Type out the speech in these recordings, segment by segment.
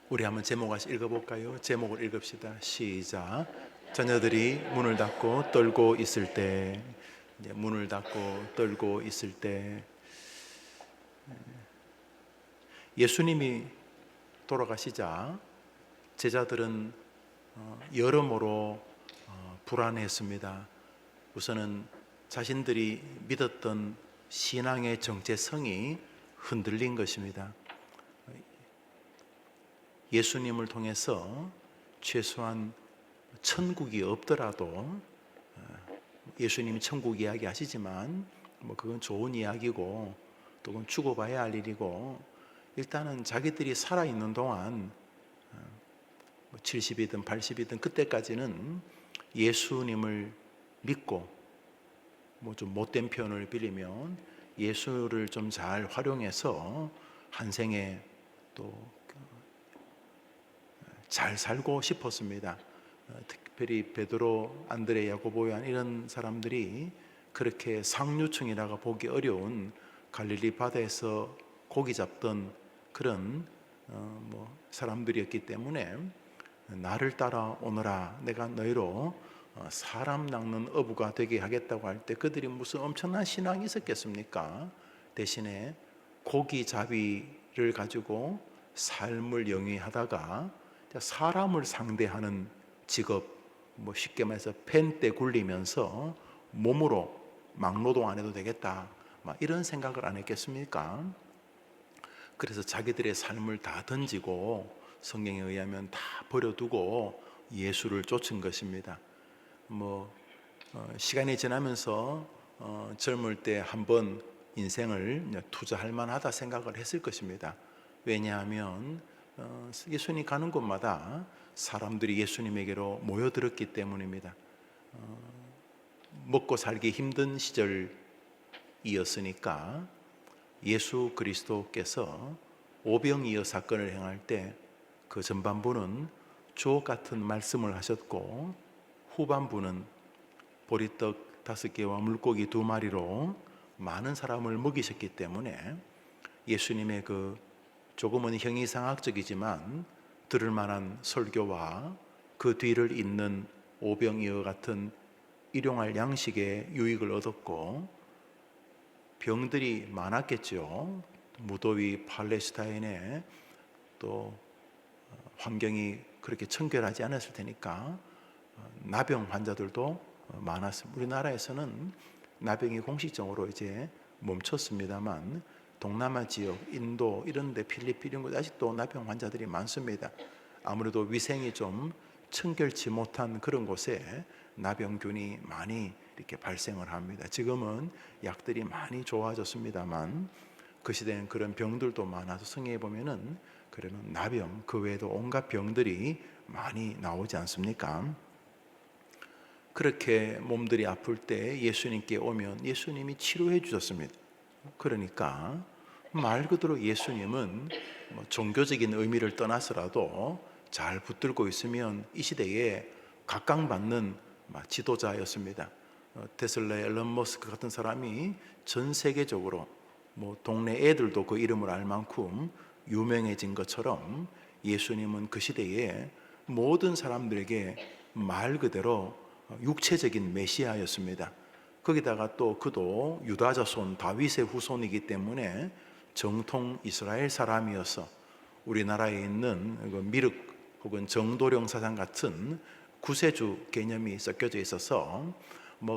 우리 한번 제목 같이 읽어볼까요? 제목을 읽읍시다. 시작. 자녀들이 문을 닫고 떨고 있을 때, 이제 문을 닫고 떨고 있을 때, 예수님이 돌아가시자 제자들은 여러모로 불안했습니다. 우선은 자신들이 믿었던 신앙의 정체성이 흔들린 것입니다. 예수님을 통해서 최소한 천국이 없더라도, 예수님이 천국 이야기 하시지만 그건 좋은 이야기고 또 그건 죽어봐야 할 일이고, 일단은 자기들이 살아있는 동안 70이든 80이든 그때까지는 예수님을 믿고, 좀 못된 표현을 빌리면 예수를 좀 잘 활용해서 한 생에 또 잘 살고 싶었습니다. 특별히 베드로, 안드레, 야고보, 요한 이런 사람들이 그렇게 상류층이라고 보기 어려운 갈릴리 바다에서 고기 잡던 그런 사람들이었기 때문에, 나를 따라오너라, 내가 너희로 사람 낚는 어부가 되게 하겠다고 할 때 그들이 무슨 엄청난 신앙이 있었겠습니까? 대신에 고기잡이를 가지고 삶을 영위하다가 사람을 상대하는 직업, 쉽게 말해서 펜때 굴리면서 몸으로 막노동 안 해도 되겠다, 이런 생각을 안 했겠습니까? 그래서 자기들의 삶을 다 던지고 성경에 의하면 다 버려두고 예수를 쫓은 것입니다. 시간이 지나면서 젊을 때 한번 인생을 투자할 만하다 생각을 했을 것입니다. 왜냐하면 예수님이 가는 곳마다 사람들이 예수님에게로 모여들었기 때문입니다. 먹고 살기 힘든 시절이었으니까 예수 그리스도께서 오병이어 사건을 행할 때 그 전반부는 주옥 같은 말씀을 하셨고, 후반부는 보리떡 5개와 물고기 2마리로 많은 사람을 먹이셨기 때문에 예수님의 그 조금은 형이상학적이지만 들을 만한 설교와 그 뒤를 잇는 오병이어 같은 일용할 양식의 유익을 얻었고, 병들이 많았겠죠. 무더위 팔레스타인에 또 환경이 그렇게 청결하지 않았을 테니까 나병 환자들도 많았습니다. 우리나라에서는 나병이 공식적으로 이제 멈췄습니다만, 동남아 지역, 인도 이런 데, 필리핀 이런 곳 아직도 나병 환자들이 많습니다. 아무래도 위생이 좀 청결치 못한 그런 곳에 나병균이 많이 이렇게 발생을 합니다. 지금은 약들이 많이 좋아졌습니다만 그 시대엔 그런 병들도 많아서 성경에 보면은 그러면 나병, 그 외에도 온갖 병들이 많이 나오지 않습니까? 그렇게 몸들이 아플 때 예수님께 오면 예수님이 치료해 주셨습니다. 그러니까 말 그대로 예수님은 종교적인 의미를 떠나서라도 잘 붙들고 있으면 이 시대에 각광받는 지도자였습니다. 테슬라, 앨런 머스크 같은 사람이 전 세계적으로 동네 애들도 그 이름을 알 만큼 유명해진 것처럼, 예수님은 그 시대에 모든 사람들에게 말 그대로 육체적인 메시아였습니다. 거기다가 또 그도 유다 자손 다윗의 후손이기 때문에 정통 이스라엘 사람이어서 우리나라에 있는 미륵 혹은 정도령 사상 같은 구세주 개념이 섞여져 있어서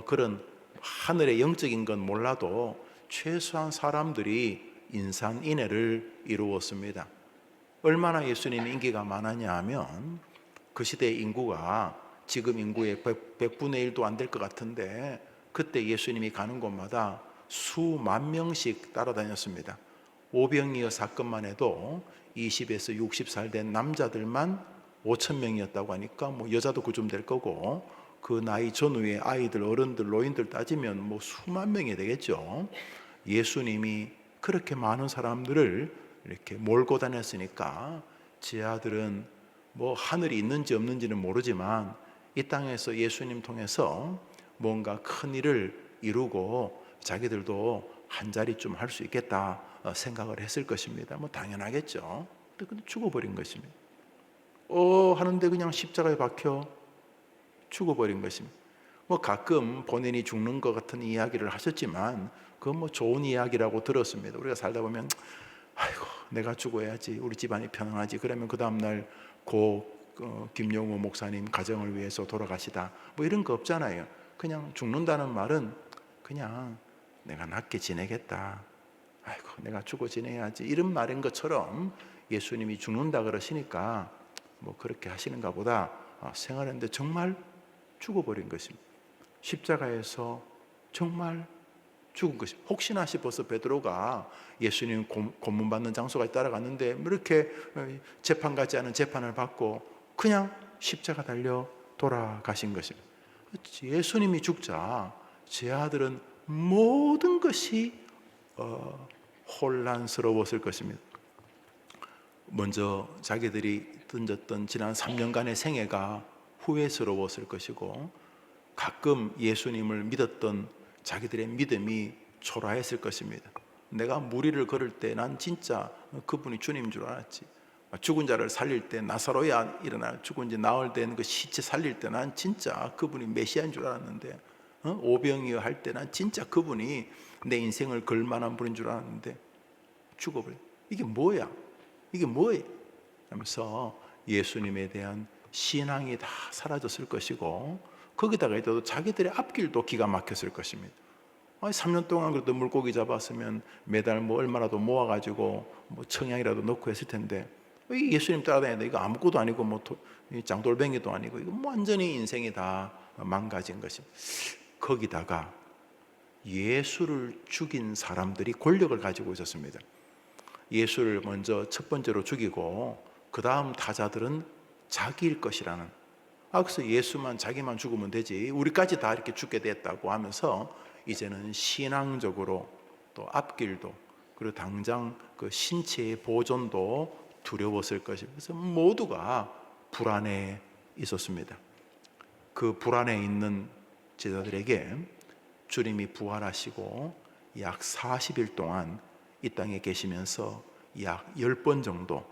그런 하늘의 영적인 건 몰라도 최소한 사람들이 인산인해를 이루었습니다. 얼마나 예수님이 인기가 많았냐 하면, 그 시대의 인구가 지금 인구의 100분의 1도 안 될 것 같은데, 그때 예수님이 가는 곳마다 수만 명씩 따라다녔습니다. 오병이어 사건만 해도 20에서 60살 된 남자들만 5천 명이었다고 하니까 여자도 그쯤 될 거고, 그 나이 전후의 아이들, 어른들, 노인들 따지면 수만 명이 되겠죠. 예수님이 그렇게 많은 사람들을 이렇게 몰고 다녔으니까 제 아들은 하늘이 있는지 없는지는 모르지만 이 땅에서 예수님 통해서 뭔가 큰 일을 이루고 자기들도 한 자리 좀 할 수 있겠다 생각을 했을 것입니다. 당연하겠죠. 근데 죽어버린 것입니다. 하는데 그냥 십자가에 박혀 죽어버린 것입니다. 뭐 가끔 본인이 죽는 것 같은 이야기를 하셨지만 그건 뭐 좋은 이야기라고 들었습니다. 우리가 살다 보면 아이고 내가 죽어야지 우리 집안이 편안하지, 그러면 그 다음날 김용우 목사님 가정을 위해서 돌아가시다 뭐 이런 거 없잖아요. 그냥 죽는다는 말은 그냥 내가 낫게 지내겠다, 아이고 내가 죽어 지내야지, 이런 말인 것처럼 예수님이 죽는다 그러시니까 뭐 그렇게 하시는가 보다 생각하는데 정말 죽어버린 것입니다. 십자가에서 정말 죽은 것입니다. 혹시나 싶어서 베드로가 예수님 고문받는 장소까지 따라갔는데 이렇게 재판 같지 않은 재판을 받고 그냥 십자가 달려 돌아가신 것입니다. 예수님이 죽자 제 아들은 모든 것이 혼란스러웠을 것입니다. 먼저 자기들이 던졌던 지난 3년간의 생애가 후회스러웠을 것이고, 가끔 예수님을 믿었던 자기들의 믿음이 초라했을 것입니다. 내가 무리를 걸을 때 난 진짜 그분이 주님인 줄 알았지. 죽은 자를 살릴 때 나사로야 일어나 죽은 지 나흘 된 그 시체 살릴 때 난 진짜 그분이 메시아인 줄 알았는데, 오병이어 할 때 난 진짜 그분이 내 인생을 걸 만한 분인 줄 알았는데 죽어버려. 이게 뭐야? 이게 뭐예요? 하면서 예수님에 대한 신앙이 다 사라졌을 것이고, 거기다가 또 자기들의 앞길도 기가 막혔을 것입니다. 3년 동안 그래도 물고기 잡았으면 매달 뭐 얼마라도 모아가지고 뭐 청양이라도 넣고 했을 텐데, 예수님 따라다니다 이거 아무것도 아니고 뭐 장돌뱅이도 아니고 이거 완전히 인생이 다 망가진 것입니다. 거기다가 예수를 죽인 사람들이 권력을 가지고 있었습니다. 예수를 먼저 첫 번째로 죽이고 그 다음 타자들은 자기일 것이라는, 그래서 예수만 자기만 죽으면 되지 우리까지 다 이렇게 죽게 됐다고 하면서 이제는 신앙적으로 또 앞길도 그리고 당장 그 신체의 보존도 두려웠을 것입니다. 그래서 모두가 불안해 있었습니다. 그 불안해 있는 제자들에게 주님이 부활하시고 약 40일 동안 이 땅에 계시면서 약 10번 정도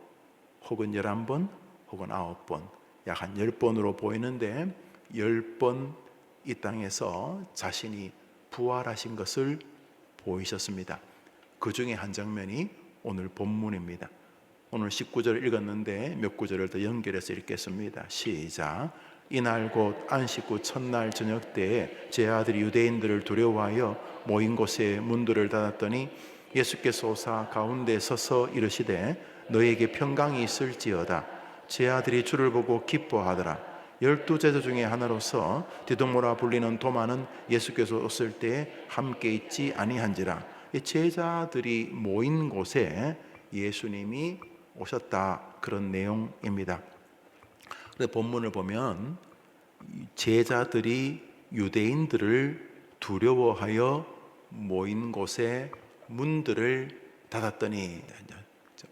혹은 11번 혹은 9번 약 한 10번으로 보이는데 10번 이 땅에서 자신이 부활하신 것을 보이셨습니다. 그 중에 한 장면이 오늘 본문입니다. 오늘 19절을 읽었는데 몇 구절을 더 연결해서 읽겠습니다. 시작. 이날 곧 안식 후 첫날 저녁 때에 제 아들이 유대인들을 두려워하여 모인 곳에 문들을 닫았더니 예수께서 오사 가운데 서서 이르시되 너에게 평강이 있을지어다. 제 아들이 주를 보고 기뻐하더라. 12제자 중에 하나로서 디도모라 불리는 도마는 예수께서 오실 때에 함께 있지 아니한지라. 제자들이 모인 곳에 예수님이 오셨다, 그런 내용입니다. 본문을 보면 제자들이 유대인들을 두려워하여 모인 곳에 문들을 닫았더니,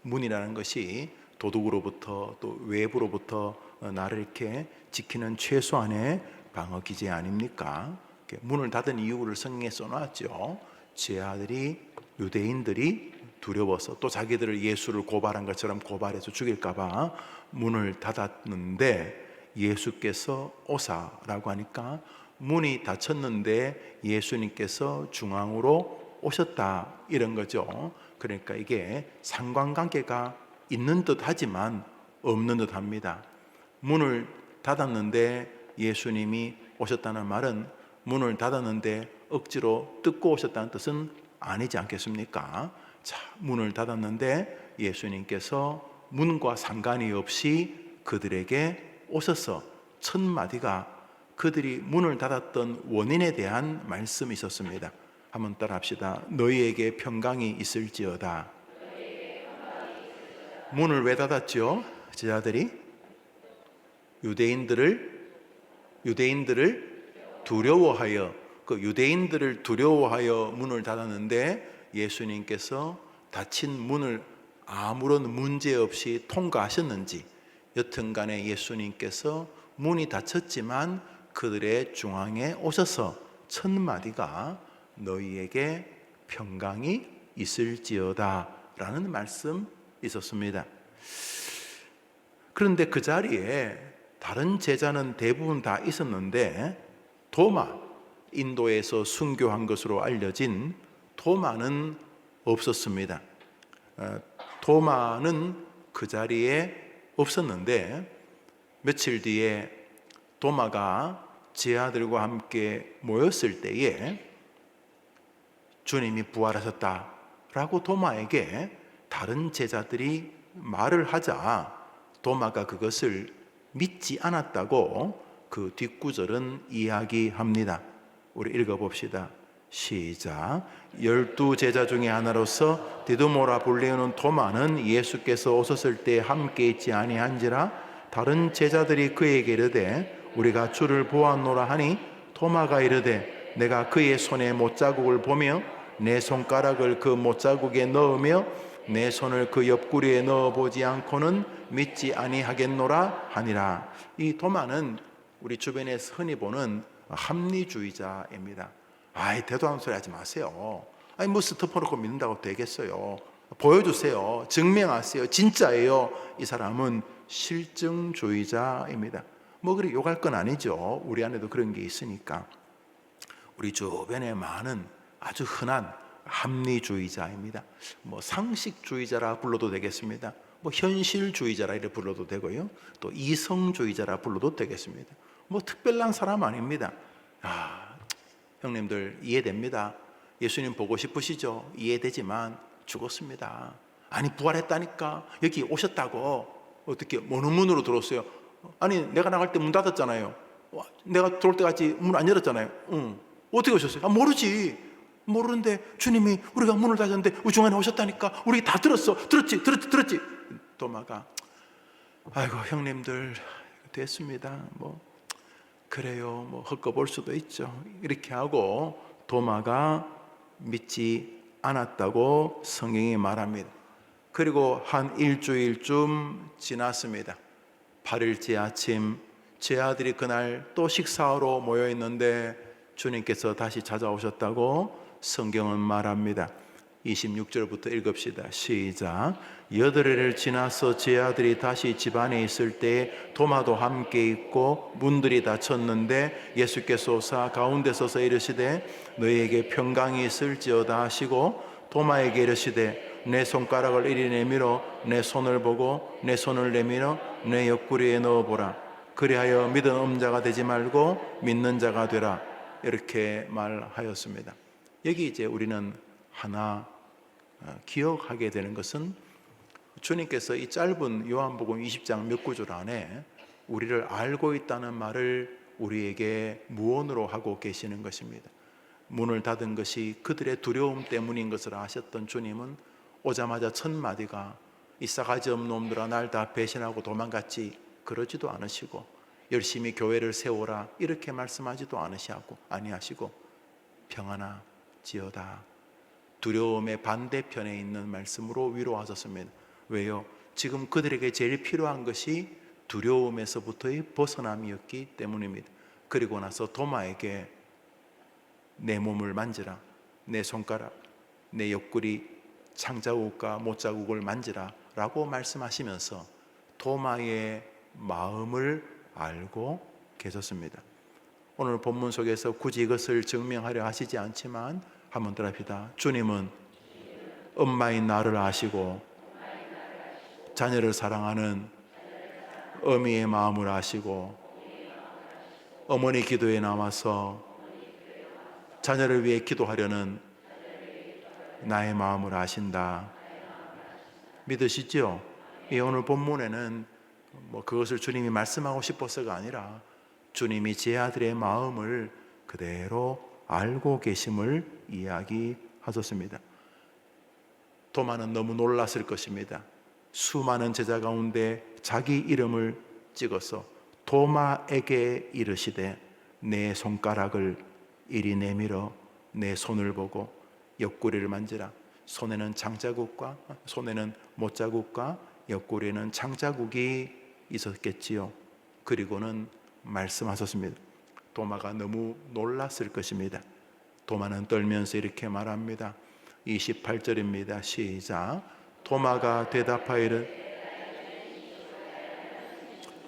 문이라는 것이 도둑으로부터 또 외부로부터 나를 이렇게 지키는 최소한의 방어 기제 아닙니까? 문을 닫은 이유를 성경에 써놨죠. 제 아들이 유대인들이 두려워서 또 자기들을 예수를 고발한 것처럼 고발해서 죽일까봐 문을 닫았는데 예수께서 오사라고 하니까 문이 닫혔는데 예수님께서 중앙으로 오셨다, 이런 거죠. 그러니까 이게 상관관계가 있는 듯 하지만 없는 듯 합니다. 문을 닫았는데 예수님이 오셨다는 말은 문을 닫았는데 억지로 뜯고 오셨다는 뜻은 아니지 않겠습니까? 자, 문을 닫았는데 예수님께서 문과 상관이 없이 그들에게 오셔서 첫 마디가 그들이 문을 닫았던 원인에 대한 말씀이 있었습니다. 한번 따라 합시다. 너희에게 평강이 있을지어다. 문을 왜 닫았죠? 제자들이 유대인들을 두려워하여, 그 유대인들을 두려워하여 문을 닫았는데 예수님께서 닫힌 문을 아무런 문제 없이 통과하셨는지, 여튼간에 예수님께서 문이 닫혔지만 그들의 중앙에 오셔서 첫 마디가 너희에게 평강이 있을지어다 라는 말씀 있었습니다. 그런데 그 자리에 다른 제자는 대부분 다 있었는데 도마, 인도에서 순교한 것으로 알려진 도마는 없었습니다. 도마는 그 자리에 없었는데 며칠 뒤에 도마가 제 아들과 함께 모였을 때에 주님이 부활하셨다라고 도마에게 다른 제자들이 말을 하자 도마가 그것을 믿지 않았다고 그 뒷구절은 이야기합니다. 우리 읽어봅시다. 시작. 12 제자 중에 하나로서 디두모라 불리우는 도마는 예수께서 오셨을 때 함께 있지 아니한지라. 다른 제자들이 그에게 이르되 우리가 주를 보았노라 하니 도마가 이르되 내가 그의 손에 못자국을 보며 내 손가락을 그 못자국에 넣으며 내 손을 그 옆구리에 넣어보지 않고는 믿지 아니하겠노라 하니라. 이 도마는 우리 주변에서 흔히 보는 합리주의자입니다. 아이, 대도 않는 소리 하지 마세요. 아니, 뭐 스톱해놓고 믿는다고 되겠어요. 보여주세요. 증명하세요. 진짜예요. 이 사람은 실증주의자입니다. 뭐 그리 욕할 건 아니죠. 우리 안에도 그런 게 있으니까. 우리 주변에 많은 아주 흔한 합리주의자입니다. 뭐 상식주의자라 불러도 되겠습니다. 뭐 현실주의자라 이렇게 불러도 되고요. 또 이성주의자라 불러도 되겠습니다. 뭐 특별한 사람 아닙니다. 형님들 이해됩니다. 예수님 보고 싶으시죠? 이해되지만 죽었습니다. 아니, 부활했다니까. 여기 오셨다고. 어떻게 어느 문으로 들어왔어요? 아니, 내가 나갈 때 문 닫았잖아요. 내가 들어올 때까지 문 안 열었잖아요. 어떻게 오셨어요? 모르지. 모르는데 주님이 우리가 문을 닫았는데 우중간에 오셨다니까. 우리 다 들었지. 도마가 아이고 형님들 됐습니다. 뭐 그래요. 뭐 헛거볼 수도 있죠. 이렇게 하고 도마가 믿지 않았다고 성경이 말합니다. 그리고 한 일주일쯤 지났습니다. 8일째 아침 제 아들이 그날 또 식사하러 모여 있는데 주님께서 다시 찾아오셨다고 성경은 말합니다. 26절부터 읽읍시다. 시작. 8일을 지나서 제 아들이 다시 집안에 있을 때 도마도 함께 있고 문들이 닫혔는데 예수께서 오사 가운데 서서 이르시되 너희에게 평강이 있을지어다 하시고 도마에게 이르시되 내 손가락을 이리 내밀어 내 손을 보고 내 손을 내밀어 내 옆구리에 넣어보라. 그리하여 믿은 자가 되지 말고 믿는 자가 되라. 이렇게 말하였습니다. 여기 이제 우리는 하나 기억하게 되는 것은 주님께서 이 짧은 요한복음 20장 몇 구절 안에 우리를 알고 있다는 말을 우리에게 무언으로 하고 계시는 것입니다. 문을 닫은 것이 그들의 두려움 때문인 것을 아셨던 주님은 오자마자 첫 마디가 이 싸가지 없는 놈들아 날 다 배신하고 도망갔지 그러지도 않으시고 열심히 교회를 세워라 이렇게 말씀하지도 아니하시고 평안아 지어다 두려움의 반대편에 있는 말씀으로 위로하셨습니다. 왜요? 지금 그들에게 제일 필요한 것이 두려움에서부터의 벗어남이었기 때문입니다. 그리고 나서 도마에게 내 몸을 만지라, 내 손가락, 내 옆구리 창자국과 못자국을 만지라 라고 말씀하시면서 도마의 마음을 알고 계셨습니다. 오늘 본문 속에서 굳이 이것을 증명하려 하시지 않지만 한번 더 합시다. 주님은 엄마인 나를 아시고 자녀를 사랑하는 어미의 마음을 아시고 어머니 기도에 나와서 자녀를 위해 기도하려는 나의 마음을 아신다. 믿으시죠? 오늘 본문에는 그것을 주님이 말씀하고 싶어서가 아니라 주님이 제 아들의 마음을 그대로 알고 계심을 이야기하셨습니다. 도마는 너무 놀랐을 것입니다. 수많은 제자 가운데 자기 이름을 찍어서 도마에게 이르시되 내 손가락을 이리 내밀어 내 손을 보고 옆구리를 만지라. 손에는 장자국과 손에는 못자국과 옆구리에는 장자국이 있었겠지요. 그리고는 말씀하셨습니다. 도마가 너무 놀랐을 것입니다. 도마는 떨면서 이렇게 말합니다. 28절입니다. 시작. 도마가 대답하여 이르되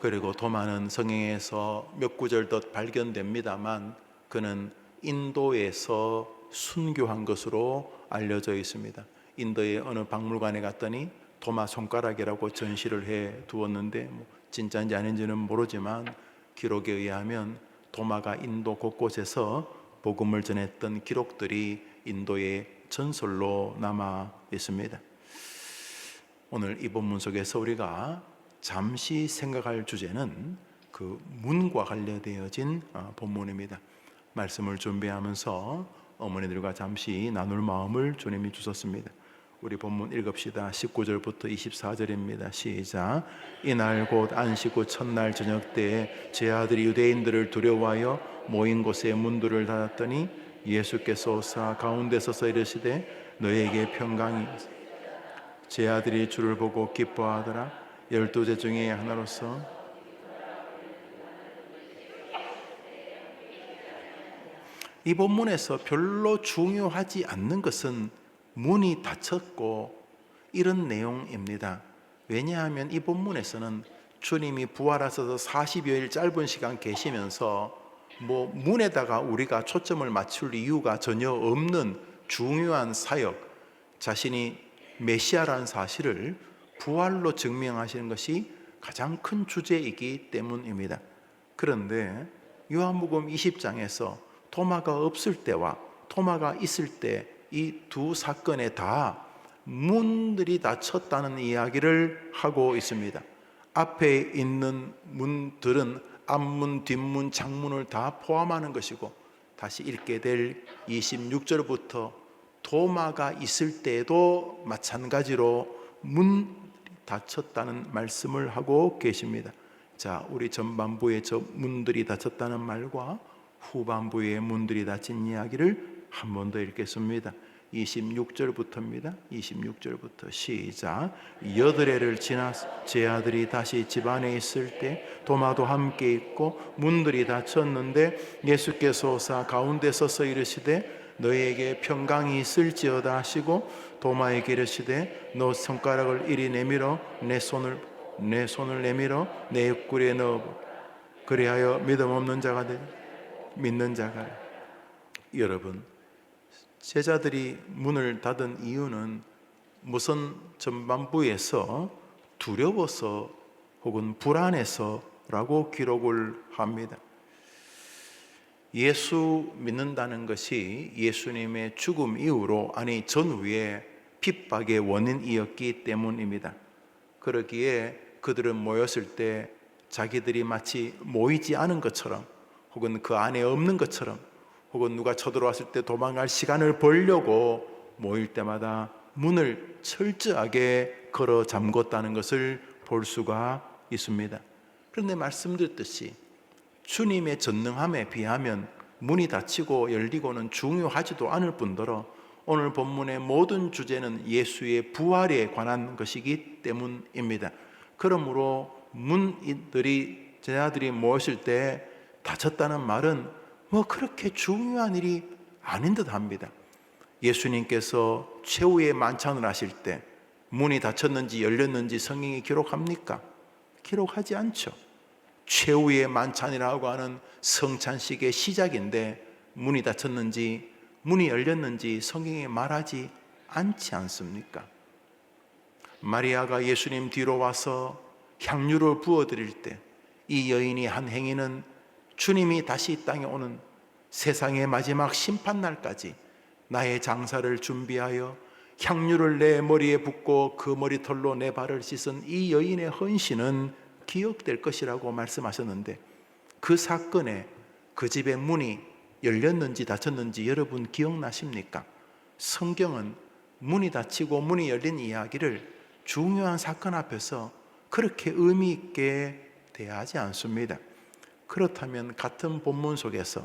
그리고 도마는 성경에서 몇 구절 더 발견됩니다만 그는 인도에서 순교한 것으로 알려져 있습니다. 인도의 어느 박물관에 갔더니 도마 손가락이라고 전시를 해 두었는데 진짜인지 아닌지는 모르지만 기록에 의하면 도마가 인도 곳곳에서 복음을 전했던 기록들이 인도의 전설로 남아 있습니다. 오늘 이 본문 속에서 우리가 잠시 생각할 주제는 그 문과 관련되어진 본문입니다. 말씀을 준비하면서 어머니들과 잠시 나눌 마음을 주님이 주셨습니다. 우리 본문 읽읍시다. 19절부터 24절입니다. 시작. 이날 곧 안식 후 첫날 저녁 때에 제 아들이 유대인들을 두려워하여 모인 곳에 문들을 닫았더니 예수께서 오사 가운데 서서 이르시되 너에게 평강이. 제 아들이 주를 보고 기뻐하더라. 12제 중에 하나로서 이 본문에서 별로 중요하지 않는 것은 문이 닫혔고 이런 내용입니다. 왜냐하면 이 본문에서는 주님이 부활하셔서 40여일 짧은 시간 계시면서 문에다가 우리가 초점을 맞출 이유가 전혀 없는 중요한 사역, 자신이 메시아라는 사실을 부활로 증명하시는 것이 가장 큰 주제이기 때문입니다. 그런데 요한복음 20장에서 도마가 없을 때와 도마가 있을 때 이 두 사건에 다 문들이 닫혔다는 이야기를 하고 있습니다. 앞에 있는 문들은 앞문, 뒷문, 창문을 다 포함하는 것이고 다시 읽게 될 26절부터 도마가 있을 때도 마찬가지로 문 닫혔다는 말씀을 하고 계십니다. 자, 우리 전반부의 저 문들이 닫혔다는 말과 후반부의 문들이 닫힌 이야기를 한 번 더 읽겠습니다. 26절부터입니다. 26절부터 시작. 8해를 지나 제 아들이 다시 집안에 있을 때 도마도 함께 있고 문들이 닫혔는데 예수께서 오사 가운데 서서 이르시되 너희에게 평강이 있을지어다 하시고 도마에게 이르시되 너 손가락을 이리 내밀어 내 손을 내밀어 내 옆구리에 넣어 그리하여 믿음 없는 자가 되리 믿는 자가. 여러분, 제자들이 문을 닫은 이유는 무슨 전반부에서 두려워서 혹은 불안해서라고 기록을 합니다. 예수 믿는다는 것이 예수님의 죽음 이후로 아니 전후에 핍박의 원인이었기 때문입니다. 그러기에 그들은 모였을 때 자기들이 마치 모이지 않은 것처럼 혹은 그 안에 없는 것처럼 혹은 누가 쳐들어왔을 때 도망갈 시간을 벌려고 모일 때마다 문을 철저하게 걸어 잠궜다는 것을 볼 수가 있습니다. 그런데 말씀드렸듯이 주님의 전능함에 비하면 문이 닫히고 열리고는 중요하지도 않을 뿐더러 오늘 본문의 모든 주제는 예수의 부활에 관한 것이기 때문입니다. 그러므로 제자들이 모였을 때 닫혔다는 말은 그렇게 중요한 일이 아닌 듯 합니다. 예수님께서 최후의 만찬을 하실 때 문이 닫혔는지 열렸는지 성경이 기록합니까? 기록하지 않죠. 최후의 만찬이라고 하는 성찬식의 시작인데 문이 닫혔는지 문이 열렸는지 성경이 말하지 않지 않습니까? 마리아가 예수님 뒤로 와서 향유를 부어드릴 때 이 여인이 한 행위는 주님이 다시 이 땅에 오는 세상의 마지막 심판날까지 나의 장사를 준비하여 향유를 내 머리에 붓고 그 머리털로 내 발을 씻은 이 여인의 헌신은 기억될 것이라고 말씀하셨는데 그 사건에 그 집의 문이 열렸는지 닫혔는지 여러분 기억나십니까? 성경은 문이 닫히고 문이 열린 이야기를 중요한 사건 앞에서 그렇게 의미 있게 대하지 않습니다. 그렇다면 같은 본문 속에서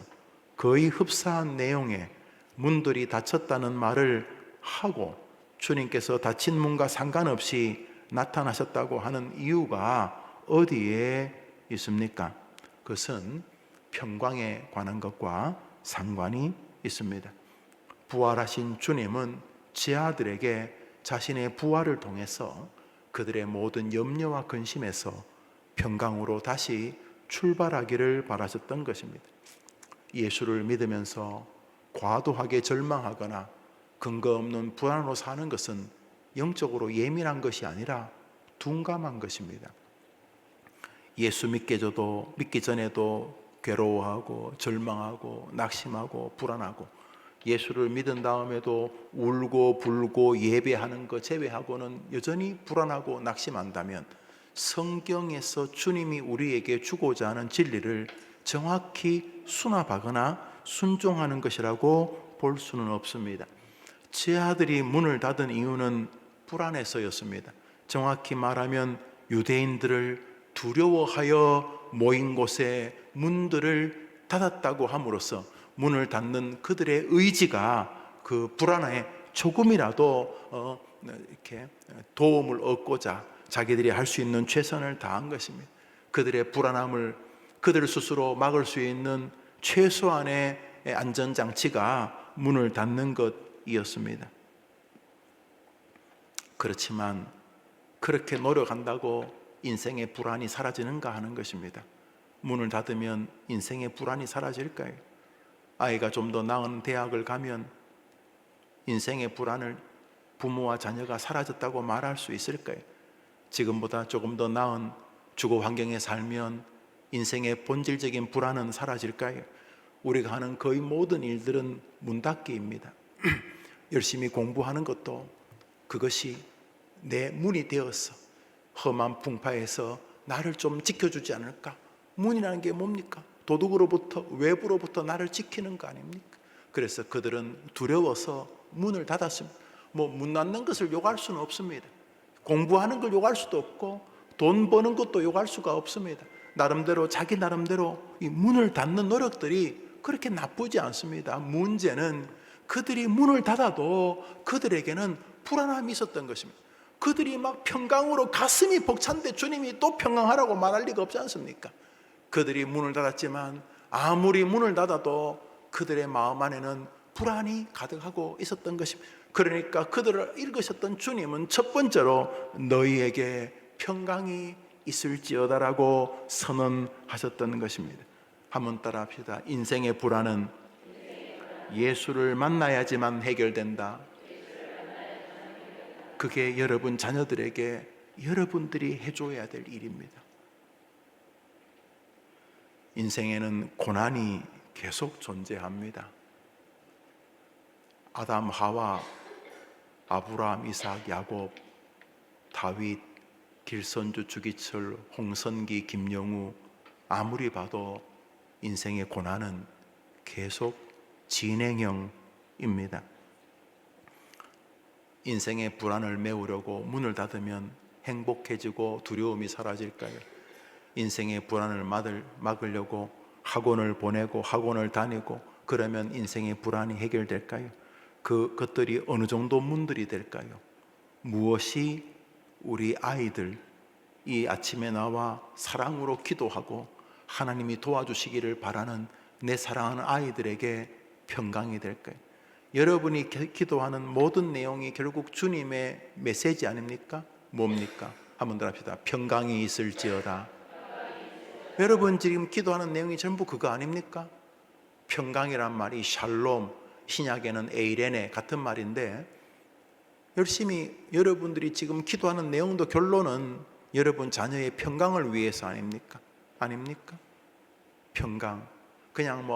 거의 흡사한 내용의 문들이 닫혔다는 말을 하고 주님께서 닫힌 문과 상관없이 나타나셨다고 하는 이유가 어디에 있습니까? 그것은 평강에 관한 것과 상관이 있습니다. 부활하신 주님은 제 아들에게 자신의 부활을 통해서 그들의 모든 염려와 근심에서 평강으로 다시 출발하기를 바라셨던 것입니다. 예수를 믿으면서 과도하게 절망하거나 근거 없는 불안으로 사는 것은 영적으로 예민한 것이 아니라 둔감한 것입니다. 예수 믿기 전에도 괴로워하고 절망하고 낙심하고 불안하고, 예수를 믿은 다음에도 울고 불고 예배하는 것 제외하고는 여전히 불안하고 낙심한다면 성경에서 주님이 우리에게 주고자 하는 진리를 정확히 수납하거나 순종하는 것이라고 볼 수는 없습니다. 제 아들이 문을 닫은 이유는 불안해서였습니다. 정확히 말하면 유대인들을 두려워하여 모인 곳에 문들을 닫았다고 함으로써 문을 닫는 그들의 의지가 그 불안에 조금이라도 이렇게 도움을 얻고자 자기들이 할 수 있는 최선을 다한 것입니다. 그들의 불안함을 그들 스스로 막을 수 있는 최소한의 안전장치가 문을 닫는 것이었습니다. 그렇지만 그렇게 노력한다고 인생의 불안이 사라지는가 하는 것입니다. 문을 닫으면 인생의 불안이 사라질까요? 아이가 좀 더 나은 대학을 가면 인생의 불안을 부모와 자녀가 사라졌다고 말할 수 있을까요? 지금보다 조금 더 나은 주거 환경에 살면 인생의 본질적인 불안은 사라질까요? 우리가 하는 거의 모든 일들은 문 닫기입니다. 열심히 공부하는 것도 그것이 내 문이 되어서 험한 풍파에서 나를 좀 지켜주지 않을까? 문이라는 게 뭡니까? 도둑으로부터, 외부로부터 나를 지키는 거 아닙니까? 그래서 그들은 두려워서 문을 닫았습니다. 문 닫는 것을 욕할 수는 없습니다. 공부하는 걸 욕할 수도 없고 돈 버는 것도 욕할 수가 없습니다. 나름대로 자기 나름대로 이 문을 닫는 노력들이 그렇게 나쁘지 않습니다. 문제는 그들이 문을 닫아도 그들에게는 불안함이 있었던 것입니다. 그들이 막 평강으로 가슴이 벅찬데 주님이 또 평강하라고 말할 리가 없지 않습니까? 그들이 문을 닫았지만 아무리 문을 닫아도 그들의 마음 안에는 불안이 가득하고 있었던 것입니다. 그러니까 그들을 읽으셨던 주님은 첫 번째로 너희에게 평강이 있을지어다라고 선언하셨던 것입니다. 한번 따라 합시다. 인생의 불안은 예수를 만나야지만 해결된다. 그게 여러분 자녀들에게 여러분들이 해줘야 될 일입니다. 인생에는 고난이 계속 존재합니다. 아담, 하와, 아브라함, 이삭, 야곱, 다윗, 길선주, 주기철, 홍선기, 김영우, 아무리 봐도 인생의 고난은 계속 진행형입니다. 인생의 불안을 메우려고 문을 닫으면 행복해지고 두려움이 사라질까요? 인생의 불안을 막으려고 학원을 보내고 학원을 다니고 그러면 인생의 불안이 해결될까요? 그것들이 어느 정도 문들이 될까요? 무엇이 우리 아이들 이 아침에 나와 사랑으로 기도하고 하나님이 도와주시기를 바라는 내 사랑하는 아이들에게 평강이 될까요? 여러분이 기도하는 모든 내용이 결국 주님의 메시지 아닙니까? 뭡니까? 한번 더 합시다. 평강이 있을지어다. 여러분 지금 기도하는 내용이 전부 그거 아닙니까? 평강이란 말이 샬롬, 신약에는 에이레네 같은 말인데 열심히 여러분들이 지금 기도하는 내용도 결론은 여러분 자녀의 평강을 위해서 아닙니까? 아닙니까? 평강. 그냥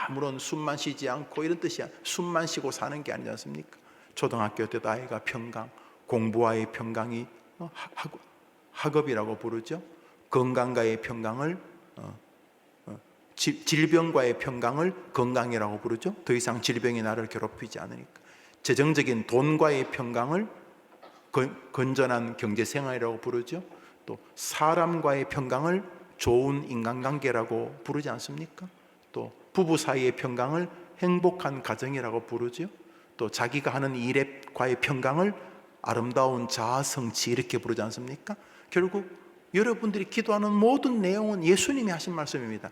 아무런 숨만 쉬지 않고 이런 뜻이야. 숨만 쉬고 사는 게 아니지 않습니까? 초등학교 때도 아이가 평강, 공부와의 평강이 학업이라고 부르죠. 건강과의 평강을 질병과의 평강을 건강이라고 부르죠. 더 이상 질병이 나를 괴롭히지 않으니까. 재정적인 돈과의 평강을 건전한 경제생활이라고 부르죠. 또 사람과의 평강을 좋은 인간관계라고 부르지 않습니까? 또 부부 사이의 평강을 행복한 가정이라고 부르죠. 또 자기가 하는 일과의 평강을 아름다운 자아 성취 이렇게 부르지 않습니까? 결국 여러분들이 기도하는 모든 내용은 예수님이 하신 말씀입니다.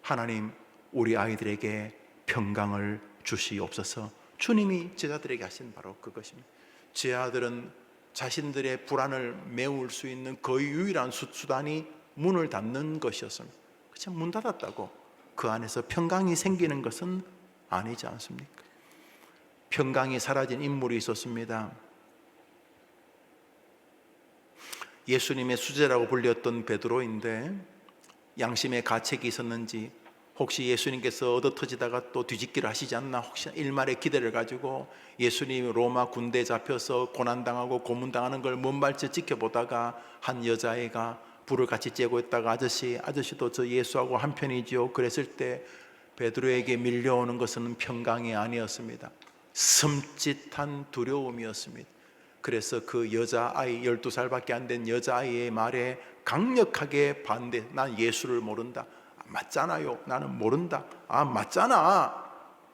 하나님, 우리 아이들에게 평강을 주시옵소서. 주님이 제자들에게 하신 바로 그것입니다. 제 아들은 자신들의 불안을 메울 수 있는 거의 유일한 수단이 문을 닫는 것이었습니다. 그냥 문 닫았다고 그 안에서 평강이 생기는 것은 아니지 않습니까? 평강이 사라진 인물이 있었습니다. 예수님의 수제라고 불렸던 베드로인데 양심의 가책이 있었는지 혹시 예수님께서 얻어터지다가 또 뒤집기를 하시지 않나 혹시 일말의 기대를 가지고 예수님이 로마 군대에 잡혀서 고난당하고 고문당하는 걸 먼발치 지켜보다가 한 여자애가 불을 같이 쬐고 있다가 아저씨도 저 예수하고 한편이지요 그랬을 때 베드로에게 밀려오는 것은 평강이 아니었습니다. 섬찟한 두려움이었습니다. 그래서 그 여자아이 12살밖에 안 된 여자아이의 말에 강력하게 반대. 난 예수를 모른다. 맞잖아요. 나는 모른다. 맞잖아.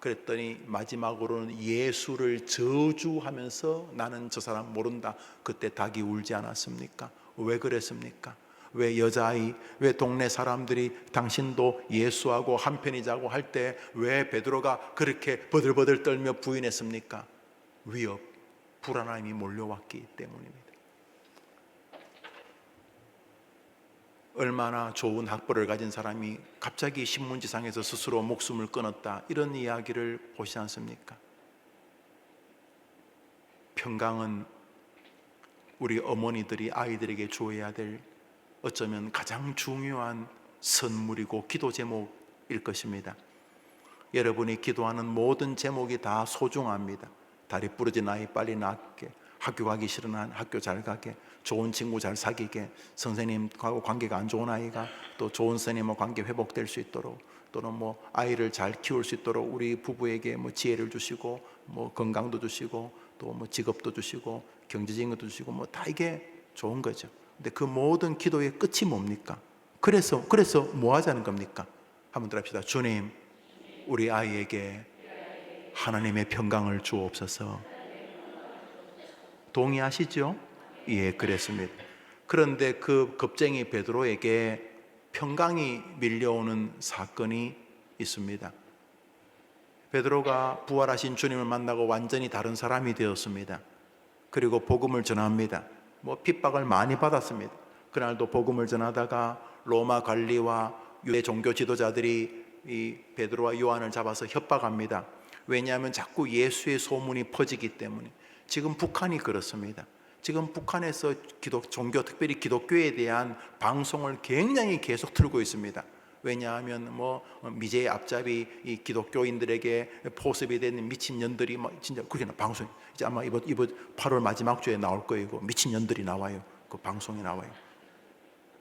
그랬더니 마지막으로는 예수를 저주하면서 나는 저 사람 모른다. 그때 닭이 울지 않았습니까? 왜 그랬습니까? 왜 여자아이, 왜 동네 사람들이 당신도 예수하고 한편이자고 할 때 왜 베드로가 그렇게 버들버들 떨며 부인했습니까? 위협, 불안함이 몰려왔기 때문입니다. 얼마나 좋은 학벌을 가진 사람이 갑자기 신문지상에서 스스로 목숨을 끊었다 이런 이야기를 보시지 않습니까? 평강은 우리 어머니들이 아이들에게 주어야 될 어쩌면 가장 중요한 선물이고 기도 제목일 것입니다. 여러분이 기도하는 모든 제목이 다 소중합니다. 다리 부러진 아이 빨리 낫게, 학교 가기 싫은 아이 학교 잘 가게, 좋은 친구 잘 사귀게, 선생님하고 관계가 안 좋은 아이가 또 좋은 선생님과 관계 회복될 수 있도록, 또는 뭐 아이를 잘 키울 수 있도록 우리 부부에게 뭐 지혜를 주시고 뭐 건강도 주시고 또 뭐 직업도 주시고 경제적인 것도 주시고 뭐 다 이게 좋은 거죠. 근데 그 모든 기도의 끝이 뭡니까? 그래서 뭐 하자는 겁니까? 한번 더 합시다. 주님, 우리 아이에게 하나님의 평강을 주옵소서. 동의하시죠? 예, 그랬습니다. 그런데 그 겁쟁이 베드로에게 평강이 밀려오는 사건이 있습니다. 베드로가 부활하신 주님을 만나고 완전히 다른 사람이 되었습니다. 그리고 복음을 전합니다. 뭐 핍박을 많이 받았습니다. 그날도 복음을 전하다가 로마 관리와 유대 종교 지도자들이 이 베드로와 요한을 잡아서 협박합니다. 왜냐하면 자꾸 예수의 소문이 퍼지기 때문에. 지금 북한이 그렇습니다. 지금 북한에서 종교, 특별히 기독교에 대한 방송을 굉장히 계속 틀고 있습니다. 왜냐하면 뭐 미제의 앞잡이 이 기독교인들에게 포섭이 되는 미친년들이 뭐 진짜 그게 방송 이제 아마 이번 8월 마지막 주에 나올 거예요. 미친년들이 나와요. 그 방송에 나와요.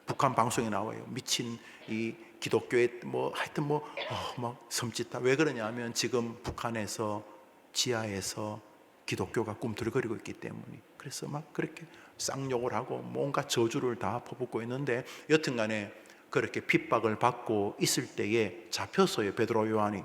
북한 방송에 나와요. 미친 이 기독교에 뭐 하여튼 막 섬찟다. 왜 그러냐면 지금 북한에서 지하에서 기독교가 꿈틀거리고 있기 때문에. 그래서 막 그렇게 쌍욕을 하고 뭔가 저주를 다 퍼붓고 있는데 여튼간에 그렇게 핍박을 받고 있을 때에 잡혔어요. 베드로 요한이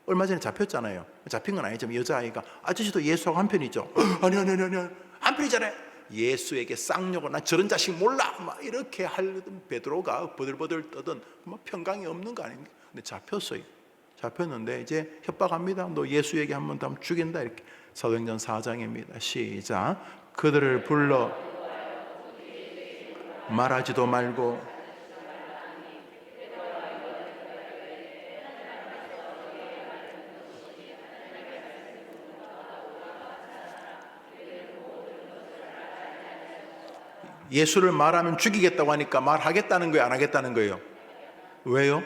얼마 전에 잡혔잖아요. 잡힌 건 아니지만 여자아이가 아저씨도 예수하고 한편이죠. 아니 한편이잖아요. 예수에게 쌍욕을 난 저런 자식 몰라 막 이렇게 하려던 베드로가 버들버들 떠든 뭐 평강이 없는 거 아닙니까? 근데 잡혔어요. 잡혔는데 이제 협박합니다. 너 예수에게 한 번 더 하면 죽인다 이렇게. 사도행전 4장입니다. 시작. 그들을 불러 말하지도 말고 예수를 말하면 죽이겠다고 하니까 말하겠다는 거예요? 안 하겠다는 거예요? 왜요?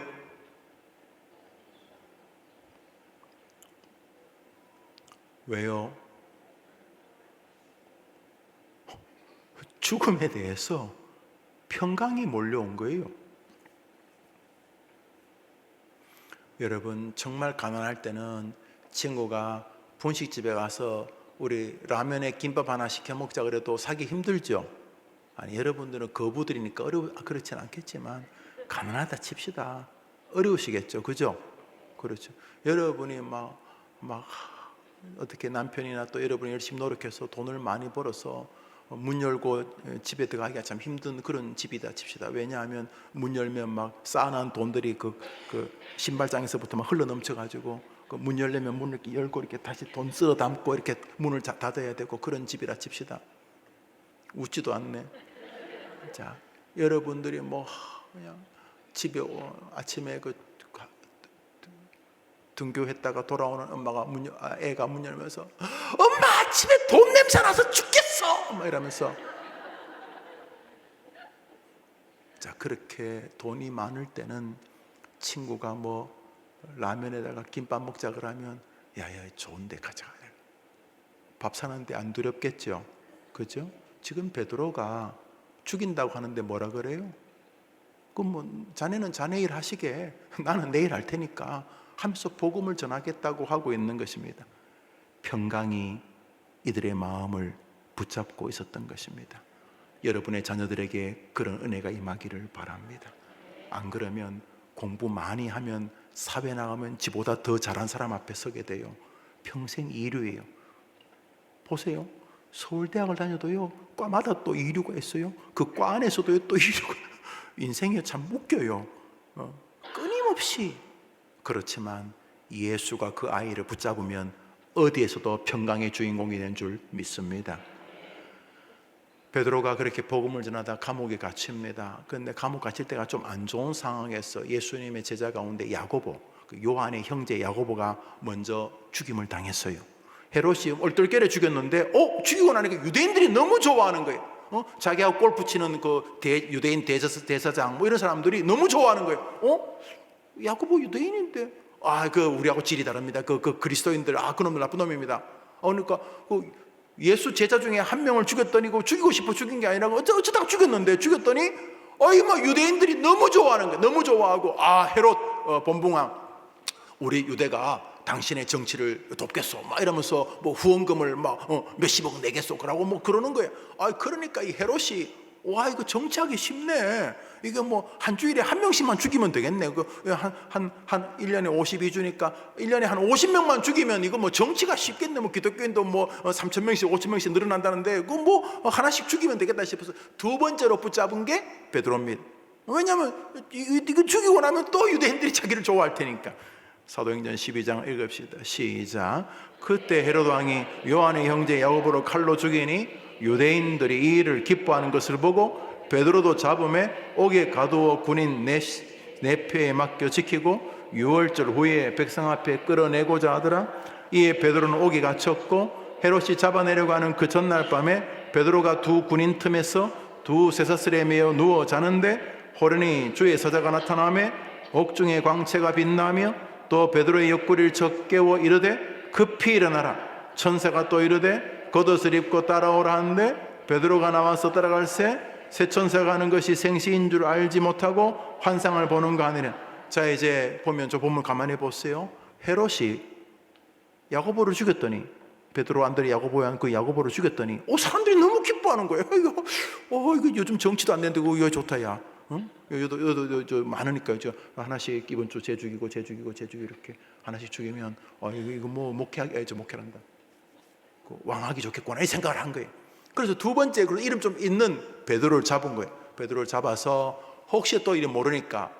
왜요? 죽음에 대해서 평강이 몰려온 거예요. 여러분 정말 가난할 때는 친구가 분식집에 가서 우리 라면에 김밥 하나 시켜 먹자 그래도 사기 힘들죠. 아니 여러분들은 거부들이니까 그렇진 않겠지만 가난하다 칩시다. 어려우시겠죠. 그죠? 그렇죠. 여러분이 막 어떻게 남편이나 또 여러분이 열심히 노력해서 돈을 많이 벌어서 문 열고 집에 들어가기가 참 힘든 그런 집이다 칩시다. 왜냐하면 문 열면 막 쌓아놓은 돈들이 그 신발장에서부터 막 흘러 넘쳐가지고 그 문 열려면 문을 이렇게 열고 이렇게 다시 돈 쓸어 담고 이렇게 문을 닫아야 되고 그런 집이라 칩시다. 웃지도 않네. 자, 여러분들이 뭐 그냥 집에 아침에 등교했다가 돌아오는 애가 문 열면서 엄마 집에 돈 냄새 나서 죽겠어 막 이러면서. 자, 그렇게 돈이 많을 때는 친구가 뭐 라면에다가 김밥 먹자 그러면 야야 좋은 데 가자. 밥 사는데 안 두렵겠죠? 그죠? 지금 베드로가 죽인다고 하는데 뭐라 그래요? 그럼 뭐 자네는 자네 일 하시게 나는 내 일 할 테니까 하면서 복음을 전하겠다고 하고 있는 것입니다. 평강이 이들의 마음을 붙잡고 있었던 것입니다. 여러분의 자녀들에게 그런 은혜가 임하기를 바랍니다. 안 그러면 공부 많이 하면 사회 나가면 지보다 더 잘한 사람 앞에 서게 돼요. 평생 이류예요. 보세요. 서울대학을 다녀도요 과마다 또 이류가 있어요. 그 과 안에서도 또 이류가. 인생이 참 웃겨요. 끊임없이. 그렇지만 예수가 그 아이를 붙잡으면 어디에서도 평강의 주인공이 된 줄 믿습니다. 베드로가 그렇게 복음을 전하다 감옥에 갇힙니다. 그런데 감옥 갇힐 때가 좀 안 좋은 상황에서 예수님의 제자 가운데 야고보, 요한의 형제 야고보가 먼저 죽임을 당했어요. 헤롯이 얼떨결에 죽였는데 죽이고 나니까 유대인들이 너무 좋아하는 거예요. 자기하고 골프 치는 유대인 대사장 뭐 이런 사람들이 너무 좋아하는 거예요. 야고보 유대인인데 우리하고 질이 다릅니다. 그리스도인들 그놈들 나쁜 놈입니다. 그러니까 예수 제자 중에 한 명을 죽였더니 죽이고 싶어 죽인 게 아니라 어쩌다가 죽였더니 막 유대인들이 너무 좋아하는 거예요. 너무 좋아하고 헤롯 본붕왕 우리 유대가 당신의 정치를 돕겠소 막 이러면서 뭐 후원금을 몇십억 내겠소 그러고 뭐 그러는 거예요. 그러니까 이 헤롯이 이거 정치하기 쉽네. 이게 뭐 한 주일에 한 명씩만 죽이면 되겠네. 한 1년에 52주니까 1년에 한 50명만 죽이면 이거 뭐 정치가 쉽겠네. 뭐 기독교인도 뭐 3,000명씩 5,000명씩 늘어난다는데 그거 뭐 하나씩 죽이면 되겠다 싶어서 두 번째로 붙잡은 게 베드로입니다. 왜냐하면 이거 죽이고 나면 또 유대인들이 자기를 좋아할 테니까. 사도행전 12장 읽읍시다. 시작. 그때 헤롯 왕이 요한의 형제 야고보를 칼로 죽이니 유대인들이 이 일을 기뻐하는 것을 보고 베드로도 잡음에 옥에 가두어 군인 네표에 맡겨 지키고 6월절 후에 백성 앞에 끌어내고자 하더라. 이에 베드로는 옥에 갇혔고 헤롯이 잡아내려고 하는 그 전날 밤에 베드로가 두 군인 틈에서 두 쇠사슬에 매어 누워 자는데 호련히 주의 사자가 나타나며 옥중의 광채가 빛나며 또 베드로의 옆구리를 쳐 깨워 이르되 급히 일어나라. 천사가 또 이르되 겉옷을 입고 따라오라 하는데 베드로가 나와서 따라갈새 새 천사가 하는 것이 생시인 줄 알지 못하고 환상을 보는가 하느냐. 자, 이제 보면 저 본문 가만히 보세요. 헤롯이 야고보를 죽였더니 베드로 안드레 야고보한 그 야고보를 죽였더니 사람들이 너무 기뻐하는 거예요. 이거 요즘 정치도 안 되는데 이거 좋다 야. 여도 많으니까 하나씩 이번 주 쟤 죽이고 이렇게 하나씩 죽이면 이거 뭐 목회란다. 왕하기 좋겠구나 이 생각을 한 거예요. 그래서 두 번째 이름 좀 있는 베드로를 잡은 거예요. 베드로를 잡아서 혹시 또 이름 모르니까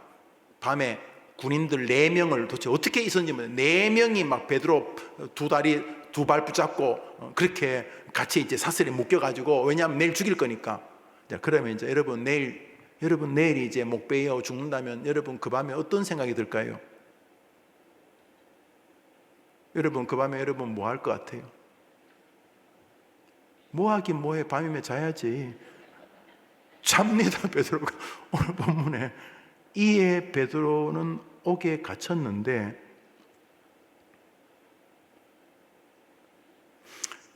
밤에 군인들 4명을 도대체 어떻게 있었는지 4명이 막 베드로 두 발 붙잡고 그렇게 같이 이제 사슬에 묶여가지고 왜냐하면 내일 죽일 거니까. 자, 그러면 이제 여러분 내일이 이제 목 베어 죽는다면 여러분 그 밤에 어떤 생각이 들까요? 여러분 그 밤에 여러분 뭐 할 것 같아요? 뭐 하긴 뭐해. 밤이면 자야지. 잡니다. 베드로가 오늘 본문에. 이에 베드로는 옥에 갇혔는데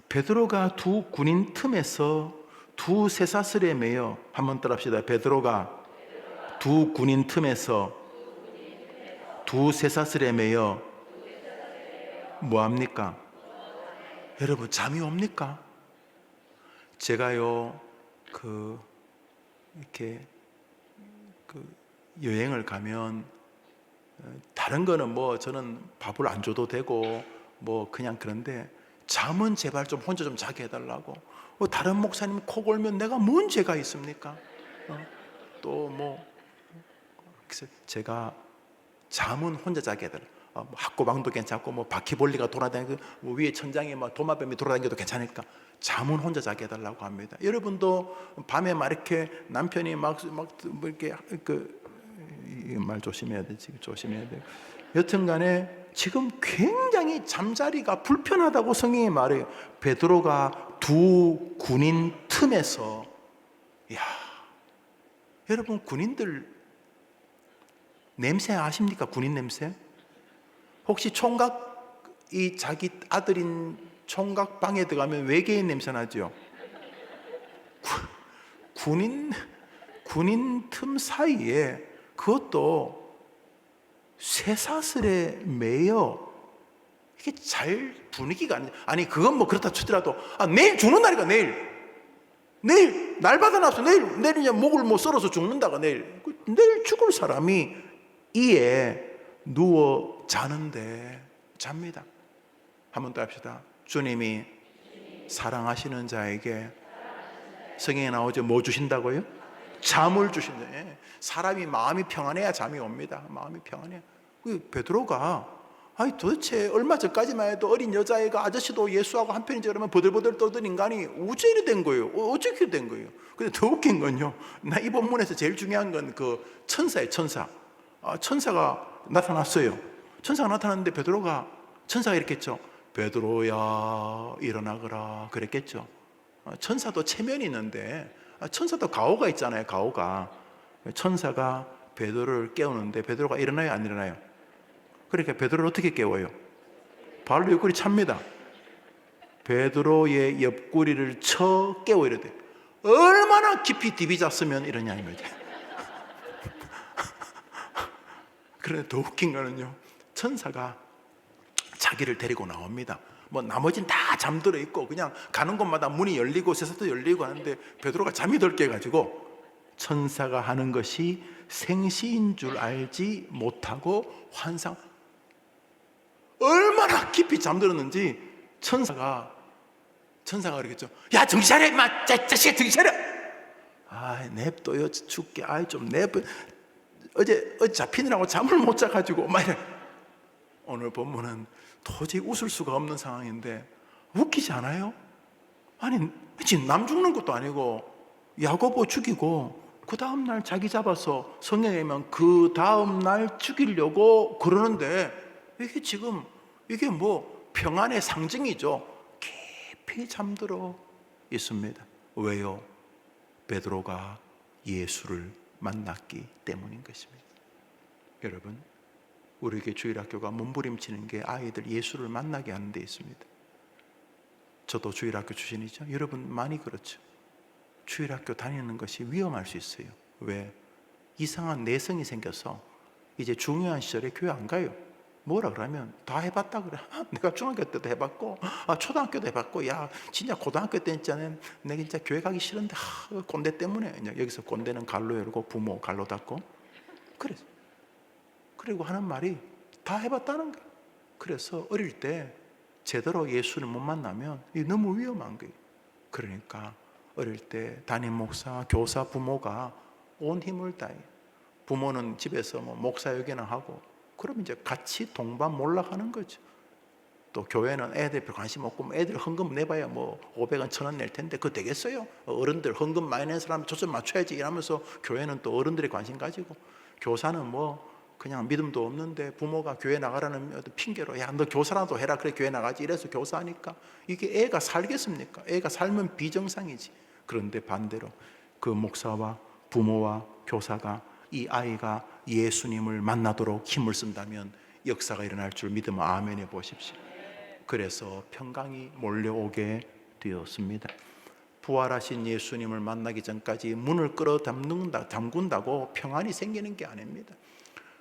베드로가 두 군인 틈에서 두 쇠사슬에 매여 한번 따라합시다. 베드로가 두 군인 틈에서 두 쇠사슬에 매여 뭐합니까? 여러분 잠이 옵니까? 제가요 이렇게 여행을 가면 다른 거는 뭐 저는 밥을 안 줘도 되고 뭐 그냥 그런데 잠은 제발 좀 혼자 좀 자게 해달라고. 다른 목사님 코 골면 내가 뭔 죄가 있습니까? 또 뭐 제가 잠은 혼자 자게 해달라. 학고방도 괜찮고 뭐 바퀴벌레가 돌아다니고 뭐 위에 천장에 막 도마뱀이 돌아다니도 괜찮으니까 잠은 혼자 자게 해달라고 합니다. 여러분도 밤에 막 이렇게 남편이 막 뭐 이렇게 이 말 조심해야 돼. 지금 조심해야 돼. 여튼간에 지금 굉장히 잠자리가 불편하다고 성경이 말해요. 베드로가 두 군인 틈에서, 야, 여러분 군인들 냄새 아십니까? 군인 냄새? 혹시 총각, 이 자기 아들인 총각 방에 들어가면 외계인 냄새 나죠? 군인 틈 사이에 그것도 쇠사슬에 매여 이게 잘 분위기가 아니 그건 뭐 그렇다 치더라도 내일 죽는 날이가 내일 날 받아놨어. 내일 이제 목을 뭐 썰어서 죽는다가 내일 죽을 사람이 이에 누워 자는데 잡니다. 한번 더 합시다. 주님이 사랑하시는 자에게 성경에 나오죠. 뭐 주신다고요? 잠을 주신다. 사람이 마음이 평안해야 잠이 옵니다. 마음이 평안해야. 베드로가 도대체 얼마 전까지만 해도 어린 여자애가 아저씨도 예수하고 한편이지 그러면 버들버들 떠든 인간이 어째 이래 된 거예요? 어떻게 된 거예요? 근데 더 웃긴 건요, 나 이 본문에서 제일 중요한 건 그 천사예요. 천사가 나타났어요. 천사가 나타났는데 베드로가, 천사가 이렇게 했죠. 베드로야 일어나거라 그랬겠죠. 천사도 체면이 있는데 천사도 가오가 있잖아요. 가오가. 천사가 베드로를 깨우는데 베드로가 일어나요? 안 일어나요? 그러니까 베드로를 어떻게 깨워요? 발로 옆구리 찹니다. 베드로의 옆구리를 쳐 깨워 이러대. 얼마나 깊이 디비잤으면 이러냐 이거지. 그런데 더 웃긴 거는요, 천사가 자기를 데리고 나옵니다. 뭐 나머지는 다 잠들어 있고 그냥 가는 곳마다 문이 열리고 쇠사슬도 열리고 하는데 베드로가 잠이 덜 깨가지고 천사가 하는 것이 생시인 줄 알지 못하고 환상, 얼마나 깊이 잠들었는지 천사가 그러겠죠. 야 정신 차려 임마, 자식아 정신 차려. 냅둬요 죽게. 좀 냅둬. 어제 잡히느라고 잠을 못 자가지고 막 이래. 오늘 본문은 도저히 웃을 수가 없는 상황인데 웃기지 않아요? 아니 지금 남 죽는 것도 아니고 야고보 죽이고 그 다음날 자기 잡아서 성경에 보면 그 다음날 죽이려고 그러는데 이게 뭐 평안의 상징이죠. 깊이 잠들어 있습니다. 왜요? 베드로가 예수를 만났기 때문인 것입니다. 여러분, 우리에게 주일학교가 몸부림치는 게 아이들 예수를 만나게 하는 데 있습니다. 저도 주일학교 출신이죠. 여러분 많이 그렇죠. 주일학교 다니는 것이 위험할 수 있어요. 왜? 이상한 내성이 생겨서 이제 중요한 시절에 교회 안 가요. 뭐라 그러면 다 해봤다 그래. 내가 중학교 때도 해봤고 초등학교도 해봤고, 야 진짜 고등학교 때 있잖아요, 내가 진짜 교회 가기 싫은데 꼰대 때문에. 여기서 꼰대는 갈로 열고 부모 갈로 닫고 그리고 하는 말이 다 해봤다는 거예요. 그래서 어릴 때 제대로 예수를 못 만나면 이게 너무 위험한 거예요. 그러니까 어릴 때 담임 목사, 교사, 부모가 온 힘을 다해. 부모는 집에서 뭐 목사 역이나 하고, 그럼 이제 같이 동반 몰락하는 거죠. 또 교회는 애들 별 관심 없고 애들 헌금 내봐야 뭐 500원, 1000원 낼 텐데 그거 되겠어요? 어른들 헌금 많이 낸 사람 초점 맞춰야지 이러면서 교회는 또 어른들의 관심 가지고, 교사는 뭐 그냥 믿음도 없는데 부모가 교회 나가라는 핑계로 야 너 교사라도 해라 그래 교회 나가지 이래서 교사하니까 이게 애가 살겠습니까? 애가 살면 비정상이지. 그런데 반대로 그 목사와 부모와 교사가 이 아이가 예수님을 만나도록 힘을 쓴다면 역사가 일어날 줄 믿으면 아멘 해보십시오. 그래서 평강이 몰려오게 되었습니다. 부활하신 예수님을 만나기 전까지 문을 끌어 잠근다고 평안이 생기는 게 아닙니다.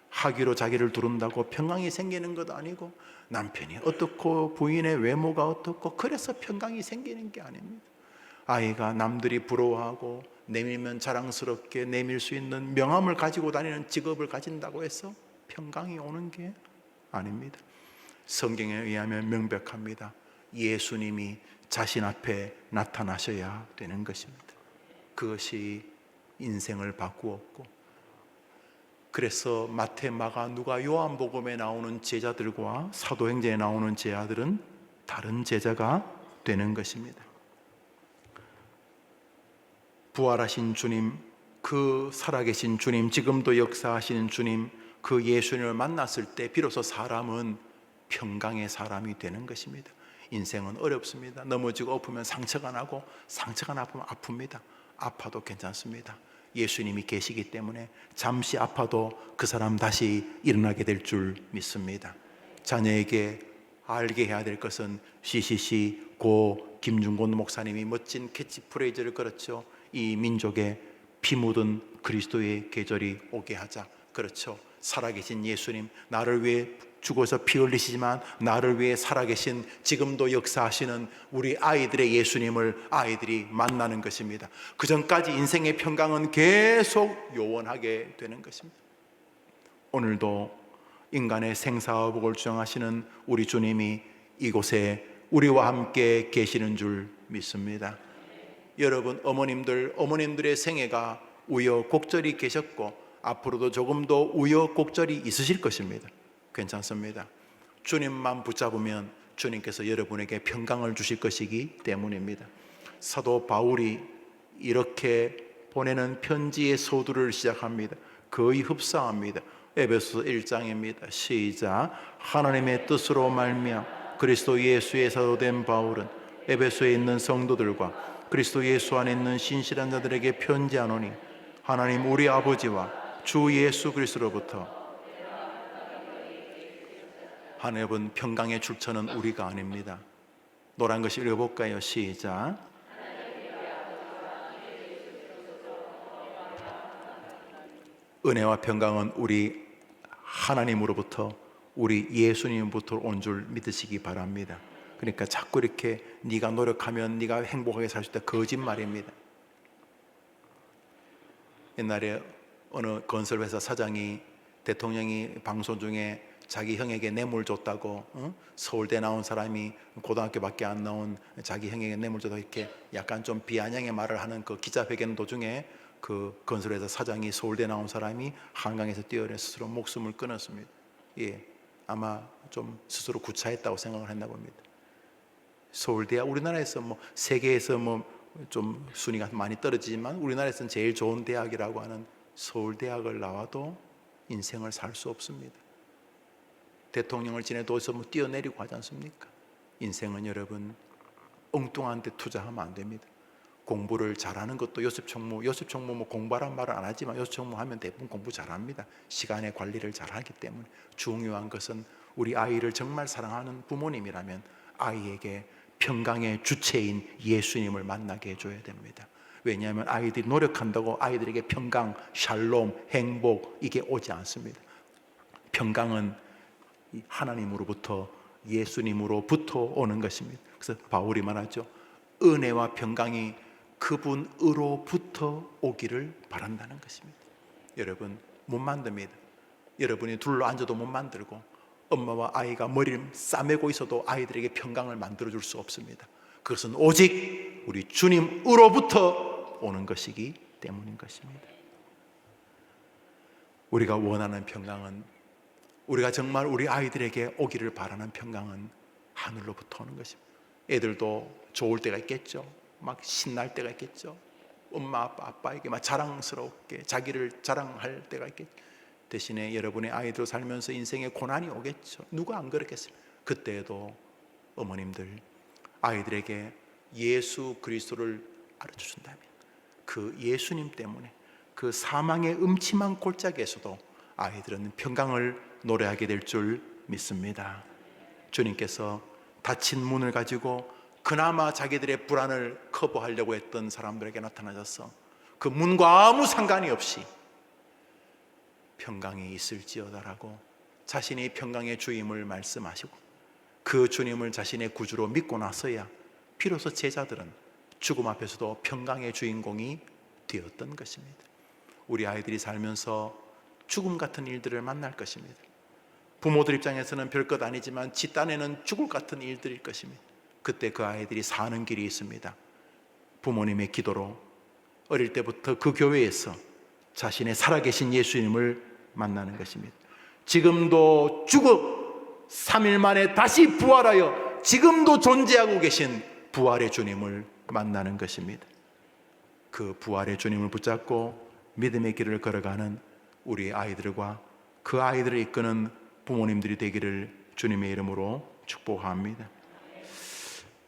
하기로 자기를 두른다고 평강이 생기는 것도 아니고, 남편이 어떻고 부인의 외모가 어떻고 그래서 평강이 생기는 게 아닙니다. 아이가 남들이 부러워하고 내밀면 자랑스럽게 내밀 수 있는 명함을 가지고 다니는 직업을 가진다고 해서 평강이 오는 게 아닙니다. 성경에 의하면 명백합니다. 예수님이 자신 앞에 나타나셔야 되는 것입니다. 그것이 인생을 바꾸었고, 그래서 마태, 마가, 누가, 요한복음에 나오는 제자들과 사도행전에 나오는 제자들은 다른 제자가 되는 것입니다. 부활하신 주님, 그 살아계신 주님, 지금도 역사하시는 주님, 그 예수님을 만났을 때 비로소 사람은 평강의 사람이 되는 것입니다. 인생은 어렵습니다. 넘어지고 엎으면 상처가 나고, 상처가 나면 아픕니다. 아파도 괜찮습니다. 예수님이 계시기 때문에 잠시 아파도 그 사람 다시 일어나게 될 줄 믿습니다. 자녀에게 알게 해야 될 것은 CCC 고 김중곤 목사님이 멋진 캐치프레이즈를 걸었죠. 이 민족에 피 묻은 그리스도의 계절이 오게 하자. 그렇죠. 살아계신 예수님, 나를 위해 죽어서 피 흘리시지만 나를 위해 살아계신, 지금도 역사하시는 우리 아이들의 예수님을 아이들이 만나는 것입니다. 그 전까지 인생의 평강은 계속 요원하게 되는 것입니다. 오늘도 인간의 생사화복을 주장하시는 우리 주님이 이곳에 우리와 함께 계시는 줄 믿습니다. 여러분, 어머님들의 생애가 우여곡절이 계셨고 앞으로도 조금 더 우여곡절이 있으실 것입니다. 괜찮습니다. 주님만 붙잡으면 주님께서 여러분에게 평강을 주실 것이기 때문입니다. 사도 바울이 이렇게 보내는 편지의 서두를 시작합니다. 거의 흡사합니다. 에베소서 1장입니다. 시작. 하나님의 뜻으로 말미암아 그리스도 예수의 사도된 바울은 에베소에 있는 성도들과 그리스도 예수 안에 있는 신실한 자들에게 편지하노니 하나님 우리 아버지와 주 예수 그리스도로부터. 하나님, 평강의 출처는 우리가 아닙니다. 노란 것이 읽어볼까요? 시작. 은혜와 평강은 우리 하나님으로부터, 우리 예수님부터 온 줄 믿으시기 바랍니다. 그러니까 자꾸 이렇게 네가 노력하면 네가 행복하게 살 수 있다, 거짓말입니다. 옛날에 어느 건설회사 사장이 대통령이 방송 중에 자기 형에게 뇌물 줬다고, 서울대 나온 사람이 고등학교밖에 안 나온 자기 형에게 뇌물 줬다고 이렇게 약간 좀 비아냥의 말을 하는 그 기자회견 도중에 그 건설회사 사장이, 서울대 나온 사람이 한강에서 뛰어내 스스로 목숨을 끊었습니다. 예, 아마 좀 스스로 구차했다고 생각을 했나 봅니다. 서울대야 우리나라에서 뭐 세계에서 뭐 좀 순위가 많이 떨어지지만 우리나라에서는 제일 좋은 대학이라고 하는 서울대학을 나와도 인생을 살 수 없습니다. 대통령을 지내도 어디서 뭐 뛰어내리고 하지 않습니까? 인생은 여러분 엉뚱한 데 투자하면 안 됩니다. 공부를 잘하는 것도 요셉 총무 뭐 공부하란 말은 안 하지만 요셉 총무 하면 대부분 공부 잘합니다. 시간의 관리를 잘하기 때문에. 중요한 것은 우리 아이를 정말 사랑하는 부모님이라면 아이에게 평강의 주체인 예수님을 만나게 해줘야 됩니다. 왜냐하면 아이들이 노력한다고 아이들에게 평강, 샬롬, 행복 이게 오지 않습니다. 평강은 하나님으로부터, 예수님으로부터 오는 것입니다. 그래서 바울이 말하죠. 은혜와 평강이 그분으로부터 오기를 바란다는 것입니다. 여러분 못 만듭니다. 여러분이 둘러 앉아도 못 만들고 엄마와 아이가 머리를 싸매고 있어도 아이들에게 평강을 만들어줄 수 없습니다. 그것은 오직 우리 주님으로부터 오는 것이기 때문인 것입니다. 우리가 원하는 평강은, 우리가 정말 우리 아이들에게 오기를 바라는 평강은 하늘로부터 오는 것입니다. 애들도 좋을 때가 있겠죠. 막 신날 때가 있겠죠. 엄마 아빠에게 막 자랑스럽게 자기를 자랑할 때가 있겠죠. 대신에 여러분의 아이들 살면서 인생에 고난이 오겠죠. 누가 안 그렇겠습니까? 그때에도 어머님들 아이들에게 예수 그리스도를 알려주신다면 그 예수님 때문에 그 사망의 음침한 골짜기에서도 아이들은 평강을 노래하게 될 줄 믿습니다. 주님께서 닫힌 문을 가지고 그나마 자기들의 불안을 커버하려고 했던 사람들에게 나타나셔서 그 문과 아무 상관이 없이 평강이 있을지어다라고 자신이 평강의 주임을 말씀하시고 그 주님을 자신의 구주로 믿고 나서야 비로소 제자들은 죽음 앞에서도 평강의 주인공이 되었던 것입니다. 우리 아이들이 살면서 죽음 같은 일들을 만날 것입니다. 부모들 입장에서는 별것 아니지만 지 딴에는 죽을 같은 일들일 것입니다. 그때 그 아이들이 사는 길이 있습니다. 부모님의 기도로 어릴 때부터 그 교회에서 자신의 살아계신 예수님을 만나는 것입니다. 지금도 죽어 3일 만에 다시 부활하여 지금도 존재하고 계신 부활의 주님을 만나는 것입니다. 그 부활의 주님을 붙잡고 믿음의 길을 걸어가는 우리 아이들과 그 아이들을 이끄는 부모님들이 되기를 주님의 이름으로 축복합니다.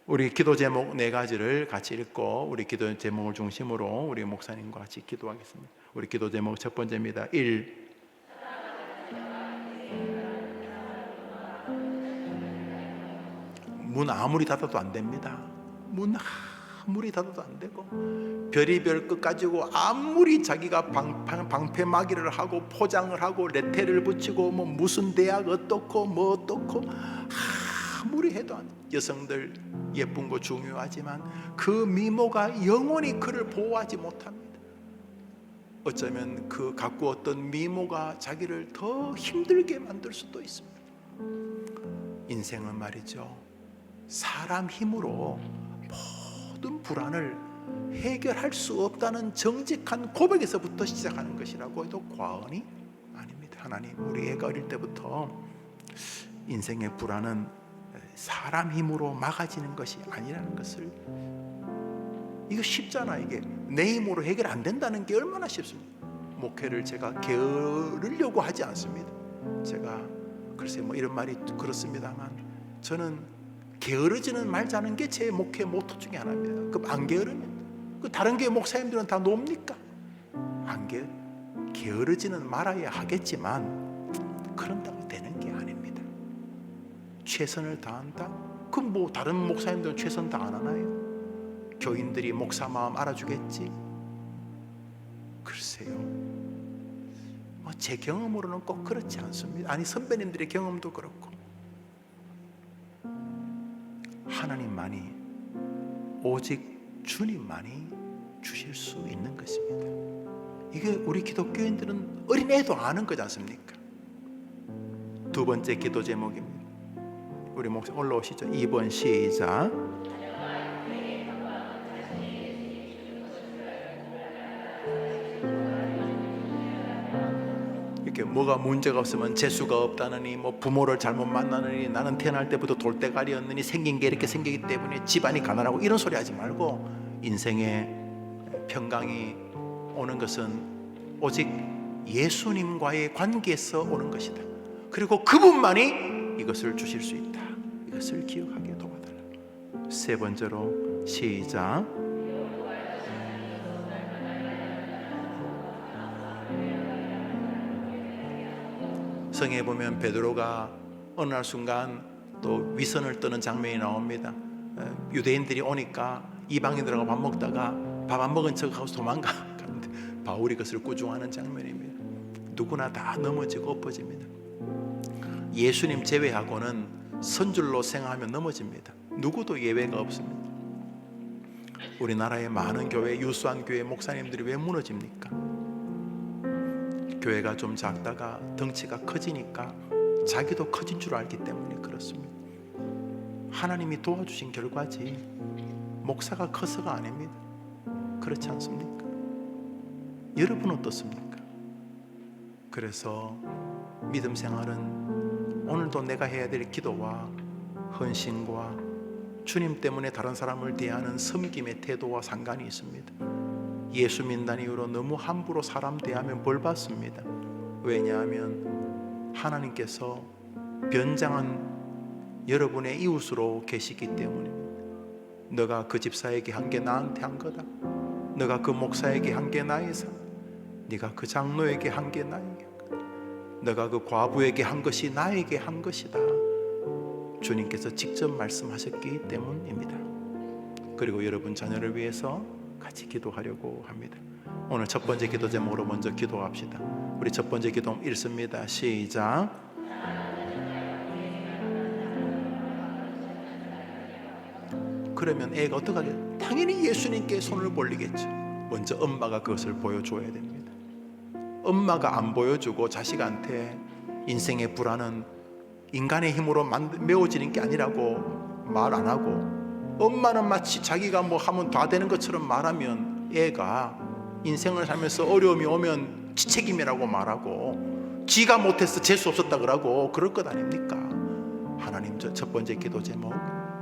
우리 기도 제목 4가지를 같이 읽고 우리 기도 제목을 중심으로 우리 목사님과 같이 기도하겠습니다. 우리 기도 제목 첫 번째입니다. 1. 문 아무리 닫아도 안 됩니다. 문 아무리 닫아도 안 되고 별의별 것 가지고 아무리 자기가 방패막이를 하고 포장을 하고 레테를 붙이고 뭐 무슨 대학 어떻고 뭐 어떻고 아무리 해도 안 돼. 여성들 예쁜 거 중요하지만 그 미모가 영원히 그를 보호하지 못합니다. 어쩌면 그 갖고 어떤 미모가 자기를 더 힘들게 만들 수도 있습니다. 인생은 말이죠, 사람 힘으로 모든 불안을 해결할 수 없다는 정직한 고백에서부터 시작하는 것이라고 해도 과언이 아닙니다. 하나님, 우리 애가 어릴 때부터 인생의 불안은 사람 힘으로 막아지는 것이 아니라는 것을, 이거 쉽잖아. 이게 내 힘으로 해결 안 된다는 게 얼마나 쉽습니까? 목회를 제가 게으르려고 하지 않습니다. 제가 글쎄 뭐 이런 말이 그렇습니다만 저는 게으르지는 말자는 게 제 목회 모토 중에 하나입니다. 그럼 안 게으르면 그 다른 교회 목사님들은 다 놉니까? 안 게으르지는 말아야 하겠지만 그런다고 되는 게 아닙니다. 최선을 다한다? 그럼 뭐 다른 목사님들은 최선 다 안 하나요? 교인들이 목사 마음 알아주겠지? 글쎄요, 뭐 제 경험으로는 꼭 그렇지 않습니다. 아니, 선배님들의 경험도 그렇고 하나님만이, 오직 주님만이 주실 수 있는 것입니다. 이게 우리 기독교인들은 어린애도 아는 거지 않습니까? 두 번째 기도 제목입니다. 우리 목사 올라오시죠. 2번 시작. 이렇게 뭐가 문제가 없으면 재수가 없다느니, 뭐 부모를 잘못 만나느니, 나는 태어날 때부터 돌대가리였느니, 생긴 게 이렇게 생기기 때문에 집안이 가난하고, 이런 소리 하지 말고 인생의 평강이 오는 것은 오직 예수님과의 관계에서 오는 것이다. 그리고 그분만이 이것을 주실 수 있다. 이것을 기억하게 도와달라. 세 번째로 시작. 성경에 보면 베드로가 어느 날 순간 또 위선을 떠는 장면이 나옵니다. 유대인들이 오니까 이방인들하고 밥 먹다가 밥 안 먹은 척하고 도망가 가는데 바울이 그것을 꾸중하는 장면입니다. 누구나 다 넘어지고 엎어집니다. 예수님 제외하고는 선줄로 생각하면 넘어집니다. 누구도 예외가 없습니다. 우리나라의 많은 교회, 유수한 교회 목사님들이 왜 무너집니까? 교회가 좀 작다가 덩치가 커지니까 자기도 커진 줄 알기 때문에 그렇습니다. 하나님이 도와주신 결과지 목사가 커서가 아닙니다. 그렇지 않습니까? 여러분은 어떻습니까? 그래서 믿음 생활은 오늘도 내가 해야 될 기도와 헌신과 주님 때문에 다른 사람을 대하는 섬김의 태도와 상관이 있습니다. 예수 믿는 이유로 너무 함부로 사람 대하면 벌 받습니다. 왜냐하면 하나님께서 변장한 여러분의 이웃으로 계시기 때문입니다. 너가 그 집사에게 한 게 나한테 한 거다. 너가 그 목사에게 한 게 나의 상. 네가 그 장로에게 한 게 나에게, 너가 그 과부에게 한 것이 나에게 한 것이다. 주님께서 직접 말씀하셨기 때문입니다. 그리고 여러분 자녀를 위해서 같이 기도하려고 합니다. 오늘 첫 번째 기도 제목으로 먼저 기도합시다. 우리 첫 번째 기도 읽습니다. 시작. 그러면 애가 어떻게 하겠어요? 당연히 예수님께 손을 벌리겠죠. 먼저 엄마가 그것을 보여줘야 됩니다. 엄마가 안 보여주고 자식한테 인생의 불안은 인간의 힘으로 메워지는 게 아니라고 말 안 하고, 엄마는 마치 자기가 뭐 하면 다 되는 것처럼 말하면 애가 인생을 살면서 어려움이 오면 지 책임이라고 말하고, 지가 못해서 재수 없었다 그러고 그럴 것 아닙니까? 하나님, 저 첫 번째 기도 제목,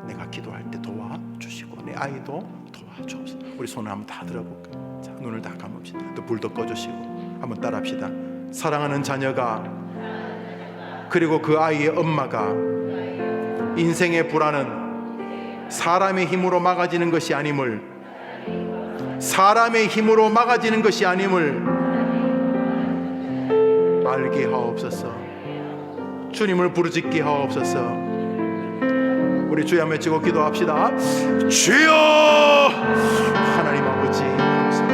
내가 기도할 때 도와주시고 내 아이도 도와주옵소서. 우리 손을 한번 다 들어볼까요? 자, 눈을 다 감읍시다. 또 불도 꺼주시고 한번 따라합시다. 사랑하는 자녀가 그리고 그 아이의 엄마가 인생의 불안은 사람의 힘으로 막아지는 것이 아님을, 사람의 힘으로 막아지는 것이 아님을 알게 하옵소서. 주님을 부르짖게 하옵소서. 우리 주여 외치고 기도합시다. 주여! 하나님 아버지 감사합니다.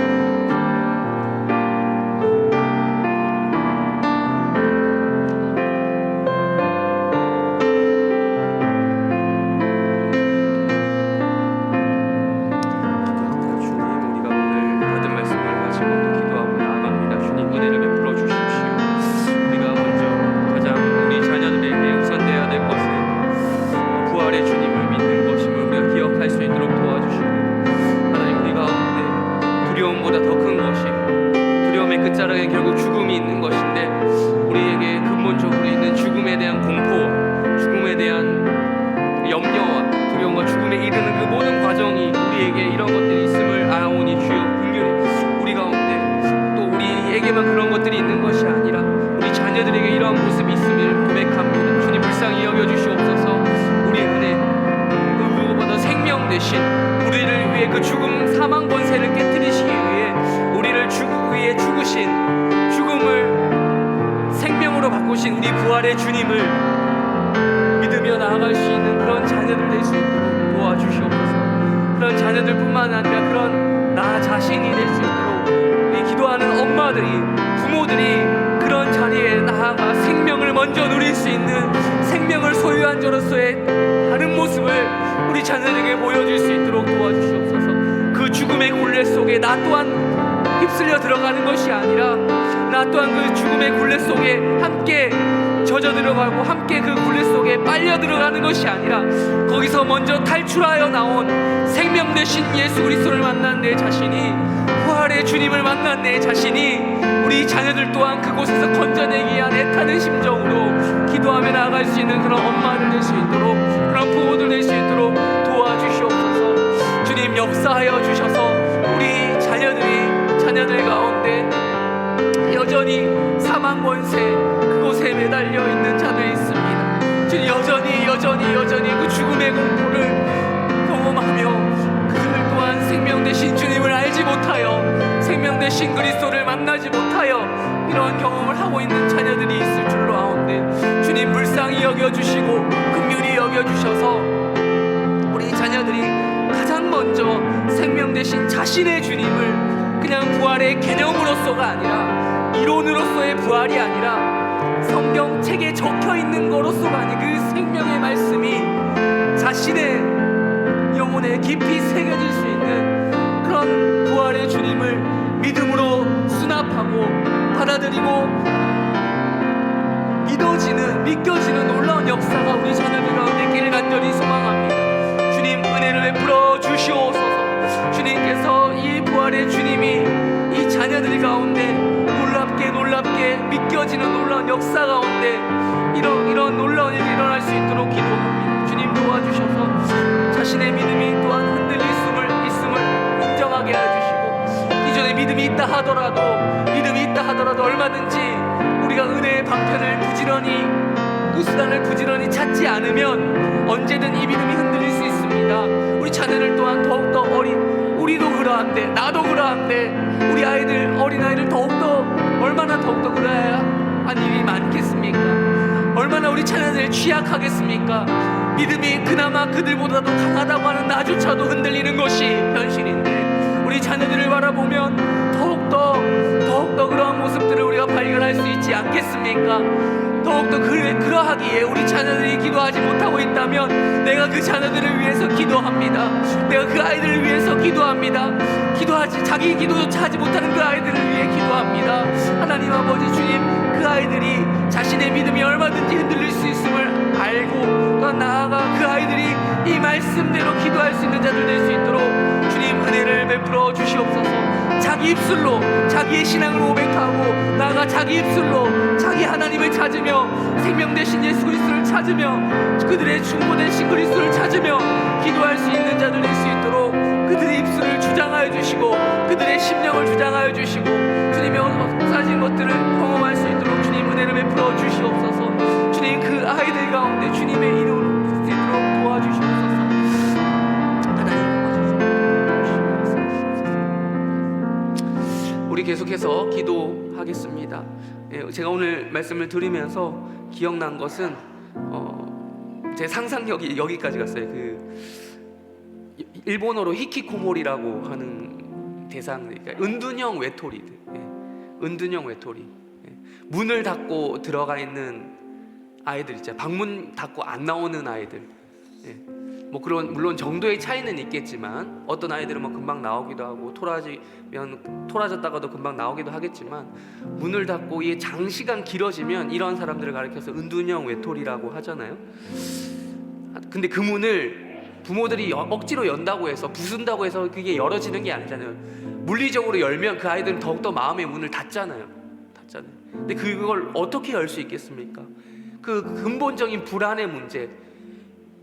그런 것들이 있는 것이 아니라 우리 자녀들에게 이러한 모습이 있음을 고백합니다. 주님 불쌍히 여겨주시옵소서. 우리 은혜 그 무엇보다 생명 되신 우리를 위해 그 죽음 사망 권세를 깨뜨리시기 위해 우리를 위해 죽으신, 죽음을 생명으로 바꾸신 우리 부활의 주님을 믿으며 나아갈 수 있는 그런 자녀들 될 수 있도록 도와주시옵소서. 그런 자녀들뿐만 아니라 그런 나 자신이 될 수 있도록 우리 기도하는 엄마들이, 부모들이 그런 자리에 나아가 생명을 먼저 누릴 수 있는, 생명을 소유한 자로서의 다른 모습을 우리 자녀들에게 보여줄 수 있도록 도와주시옵소서. 그 죽음의 굴레 속에 나 또한 휩쓸려 들어가는 것이 아니라 나 또한 그 죽음의 굴레 속에 함께 젖어 들어가고 함께 그 굴레 속에 빨려 들어가는 것이 아니라 거기서 먼저 탈출하여 나온 생명 되신 예수 그리스도를 만난 내 자신이, 부활의 주님을 만난 내 자신이 우리 자녀들 또한 그곳에서 건져내기 위한 애타는 심정으로 기도하며 나아갈 수 있는 그런 엄마들 될 수 있도록, 그런 부모들 될 수 있도록 도와주시옵소서. 주님 역사하여 주셔서 우리 자녀들 가운데 여전히 사망 권세 그곳에 매달려 있는 자들이 있습니다. 주님 여전히 그 죽음의 공포를 경험하며 그들 또한 생명 되신 주님을 알지 못하여, 생명 되신 그리스도를 만나지 못하여 이러한 경험을 하고 있는 자녀들이 있을 줄로 아오는데 주님 불쌍히 여겨주시고 긍휼히 여겨주셔서 우리 자녀들이 가장 먼저 생명 되신 자신의 주님을 그냥 부활의 개념으로서가 아니라, 이론으로서의 부활이 아니라 성경책에 적혀있는 거로서가 아닌 그 생명의 말씀이 자신의 영혼에 깊이 새겨질 수 있는 그런 부활의 주님을 믿음으로 수납하고 받아들이고 믿겨지는 놀라운 역사가 우리 자녀들 가운데 있기를 간절히 소망합니다. 주님 은혜를 베풀어 주시옵소서. 주님께서 이 부활의 주님이 이 자녀들 가운데 놀랍게 믿겨지는 놀라운 역사 가운데 이런 놀라운 일이 일어날 수 있도록 기도합니다. 주님 도와주셔서 자신의 믿음이 또한 흔들릴 있음을 인정하게 해주시고, 기존에 믿음이 있다 하더라도 얼마든지 우리가 은혜의 방편을 부지런히, 그 수단을 부지런히 찾지 않으면 언제든 이 믿음이 흔들릴 수 있습니다. 우리 자녀들 또한 더욱더 우리도 그러한데, 나도 그러한데 우리 아이들, 어린아이들 얼마나 더욱더 그래야 한 일이 많겠습니까? 얼마나 우리 자녀들 취약하겠습니까? 믿음이 그나마 그들보다도 강하다고 하는 나조차도 흔들리는 것이 현실인데 우리 자녀들을 바라보면 더욱더 그러한 모습들을 우리가 발견할 수 있지 않겠습니까? 더욱더 그러하기에 우리 자녀들이 기도하지 못하고 있다면 내가 그 자녀들을 위해서 기도합니다. 내가 그 아이들을 위해서 기도합니다. 자기 기도조차 하지 못하는 그 아이들을 위해 기도합니다. 하나님 아버지, 주님 그 아이들이 자신의 믿음이 얼마든지 흔들릴 수 있음을 알고 또 나아가 그 아이들이 이 말씀대로 기도할 수 있는 자들 될 수 있도록 주님 은혜를 베풀어 주시옵소서. 자기 입술로 자기의 신앙을 고백하고 나아가 자기 입술로 자기 하나님을 찾으며 생명 되신 예수 그리스도를 찾으며 그들의 충고 되신 그리스도를 찾으며 기도할 수 있는 자들 될 수 있도록 그들의 입술을 주장하여 주시고 그들의 심령을 주장하여 주시고 주님의 싸진 것들을 경험할 수 있도록 주님 은혜를 베풀어 주시옵소서. 주님 그 아이들 가운데 주님의 이름으로 수 있도록 도와주시옵소서. 하나님 우리 계속해서 기도하겠습니다. 제가 오늘 말씀을 드리면서 기억난 것은 제 상상력이 여기까지 갔어요. 일본어로 히키코모리라고 하는 대상, 그러니까 은둔형 외톨이들, 은둔형 외톨이, 문을 닫고 들어가 있는 아이들 있잖아요. 방문 닫고 안 나오는 아이들. 뭐 그런 물론 정도의 차이는 있겠지만 어떤 아이들은 뭐 금방 나오기도 하고 토라졌다가도 금방 나오기도 하겠지만 문을 닫고 이 장시간 길어지면 이런 사람들을 가리켜서 은둔형 외톨이라고 하잖아요. 근데 그 문을 부모들이 억지로 연다고 해서 부순다고 해서 그게 열어지는 게 아니잖아요. 물리적으로 열면 그 아이들은 더욱더 마음의 문을 닫잖아요. 근데 그걸 어떻게 열 수 있겠습니까? 그 근본적인 불안의 문제,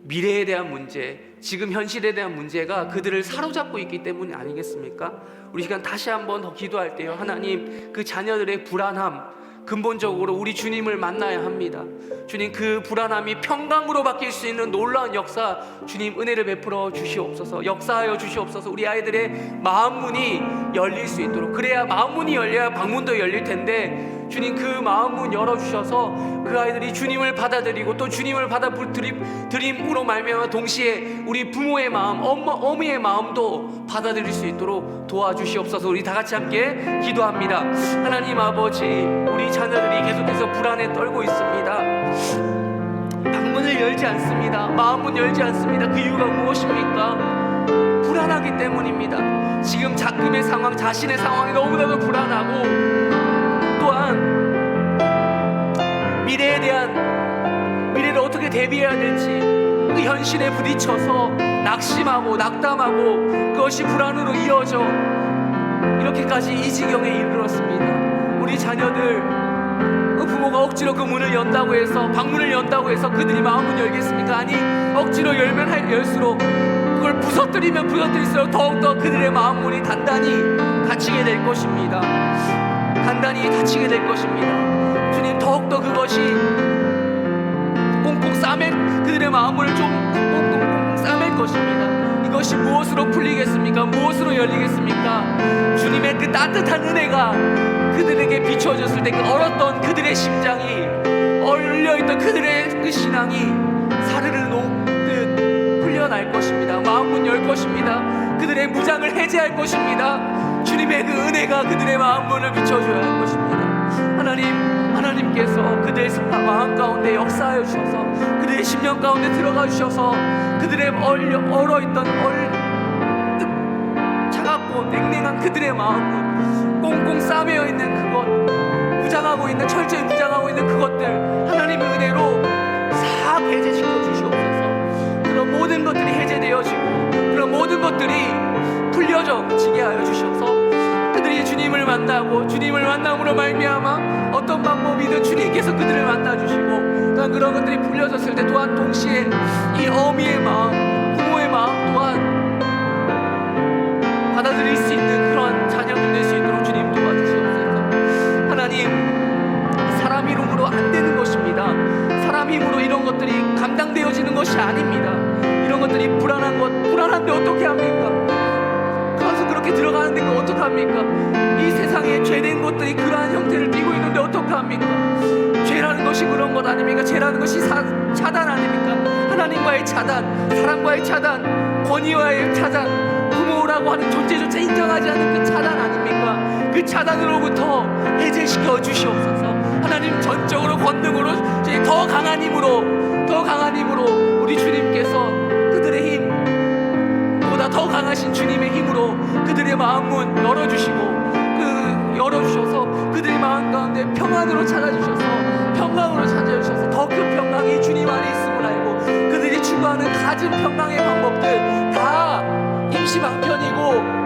미래에 대한 문제, 지금 현실에 대한 문제가 그들을 사로잡고 있기 때문이 아니겠습니까? 우리 시간 다시 한번 더 기도할 때요, 하나님 그 자녀들의 불안함 근본적으로 우리 주님을 만나야 합니다. 주님 그 불안함이 평강으로 바뀔 수 있는 놀라운 역사 주님 은혜를 베풀어 주시옵소서. 역사하여 주시옵소서. 우리 아이들의 마음 문이 열릴 수 있도록, 그래야 마음 문이 열려야 방문도 열릴 텐데 주님 그 마음 문 열어주셔서 그 아이들이 주님을 받아들이고 또 주님을 받아들임으로 말미암아 동시에 우리 부모의 마음, 어머니의 마음도 받아들일 수 있도록 도와주시옵소서. 우리 다 같이 함께 기도합니다. 하나님 아버지, 우리 자녀들이 계속해서 불안에 떨고 있습니다. 방문을 열지 않습니다. 마음문 열지 않습니다. 그 이유가 무엇입니까? 불안하기 때문입니다. 지금 자금의 상황, 자신의 상황이 너무나도 불안하고 또한 미래를 어떻게 대비해야 될지 그 현실에 부딪혀서 낙심하고 낙담하고 그것이 불안으로 이어져 이렇게까지 이 지경에 이르렀습니다. 우리 자녀들 그 부모가 억지로 그 문을 연다고 해서, 방문을 연다고 해서 그들이 마음을 열겠습니까? 아니, 억지로 열면 열수록, 그걸 부서뜨리면 부서뜨릴수록 더욱더 그들의 마음문이 단단히 닫히게 될 것입니다. 단단히 닫히게 될 것입니다. 주님, 더욱더 그것이 꽁꽁 싸맬, 그들의 마음을 좀 꽁꽁 싸맬 것입니다. 이것이 무엇으로 풀리겠습니까? 무엇으로 열리겠습니까? 주님의 그 따뜻한 은혜가 그들에게 비춰졌을 때 그 얼었던 그들의 심장이, 얼려있던 그들의 그 신앙이 사르르 녹듯 풀려날 것입니다. 마음문 열 것입니다. 그들의 무장을 해제할 것입니다. 주님의 그 은혜가 그들의 마음문을 비춰줘야 할 것입니다. 하나님께서 그들의 마음 가운데 역사하여 주셔서 그들의 심령 가운데 들어가 주셔서 그들의 얼어있던 차갑고 냉랭한 그들의 마음문, 꽁꽁 싸매어 있는 그것, 철저히 무장하고 있는 그것들 하나님의 은혜로 싹 해제시켜 주시옵소서. 그런 모든 것들이 해제되어지고 그런 모든 것들이 풀려지게 하여 주셔서 그들이 주님을 만나고 주님을 만남으로 말미암아 어떤 방법이든 주님께서 그들을 만나주시고 또한 그런 것들이 풀려졌을 때 또한 동시에 이 어미의 마음, 부모의 마음 또한 받아들일 수 있는 그런 자녀들 될 수 있도록 주님 도와주시옵소서. 하나님, 사람 이름으로 안 되는 것입니다. 사람 힘으로 이런 것들이 감당되어지는 것이 아닙니다. 이런 것들이 불안한데 어떻게 합니까? 가서 그렇게 들어가는데 그 어떡합니까? 이 세상에 죄된 것들이 그러한 형태를 띠고 있는데 어떡합니까? 죄라는 것이 그런 것 아닙니까? 죄라는 것이 차단 아닙니까? 하나님과의 차단, 사랑과의 차단, 권위와의 차단, 부모라고 하는 존재조차 인정하지 않는 그 차단 아닙니까? 그 차단으로부터 해제시켜 주시옵소서. 하나님, 전적으로 권능으로 더 강한 힘으로 우리 주님께서 그들의 힘보다 더 강하신 주님의 힘으로 그들의 마음문 열어주셔서 그들의 마음 가운데 평안으로 찾아주셔서 더 큰 평강이 주님 안에 있음을 알고 그들이 추구하는 가진 평강의 방법들 다 임시방편이고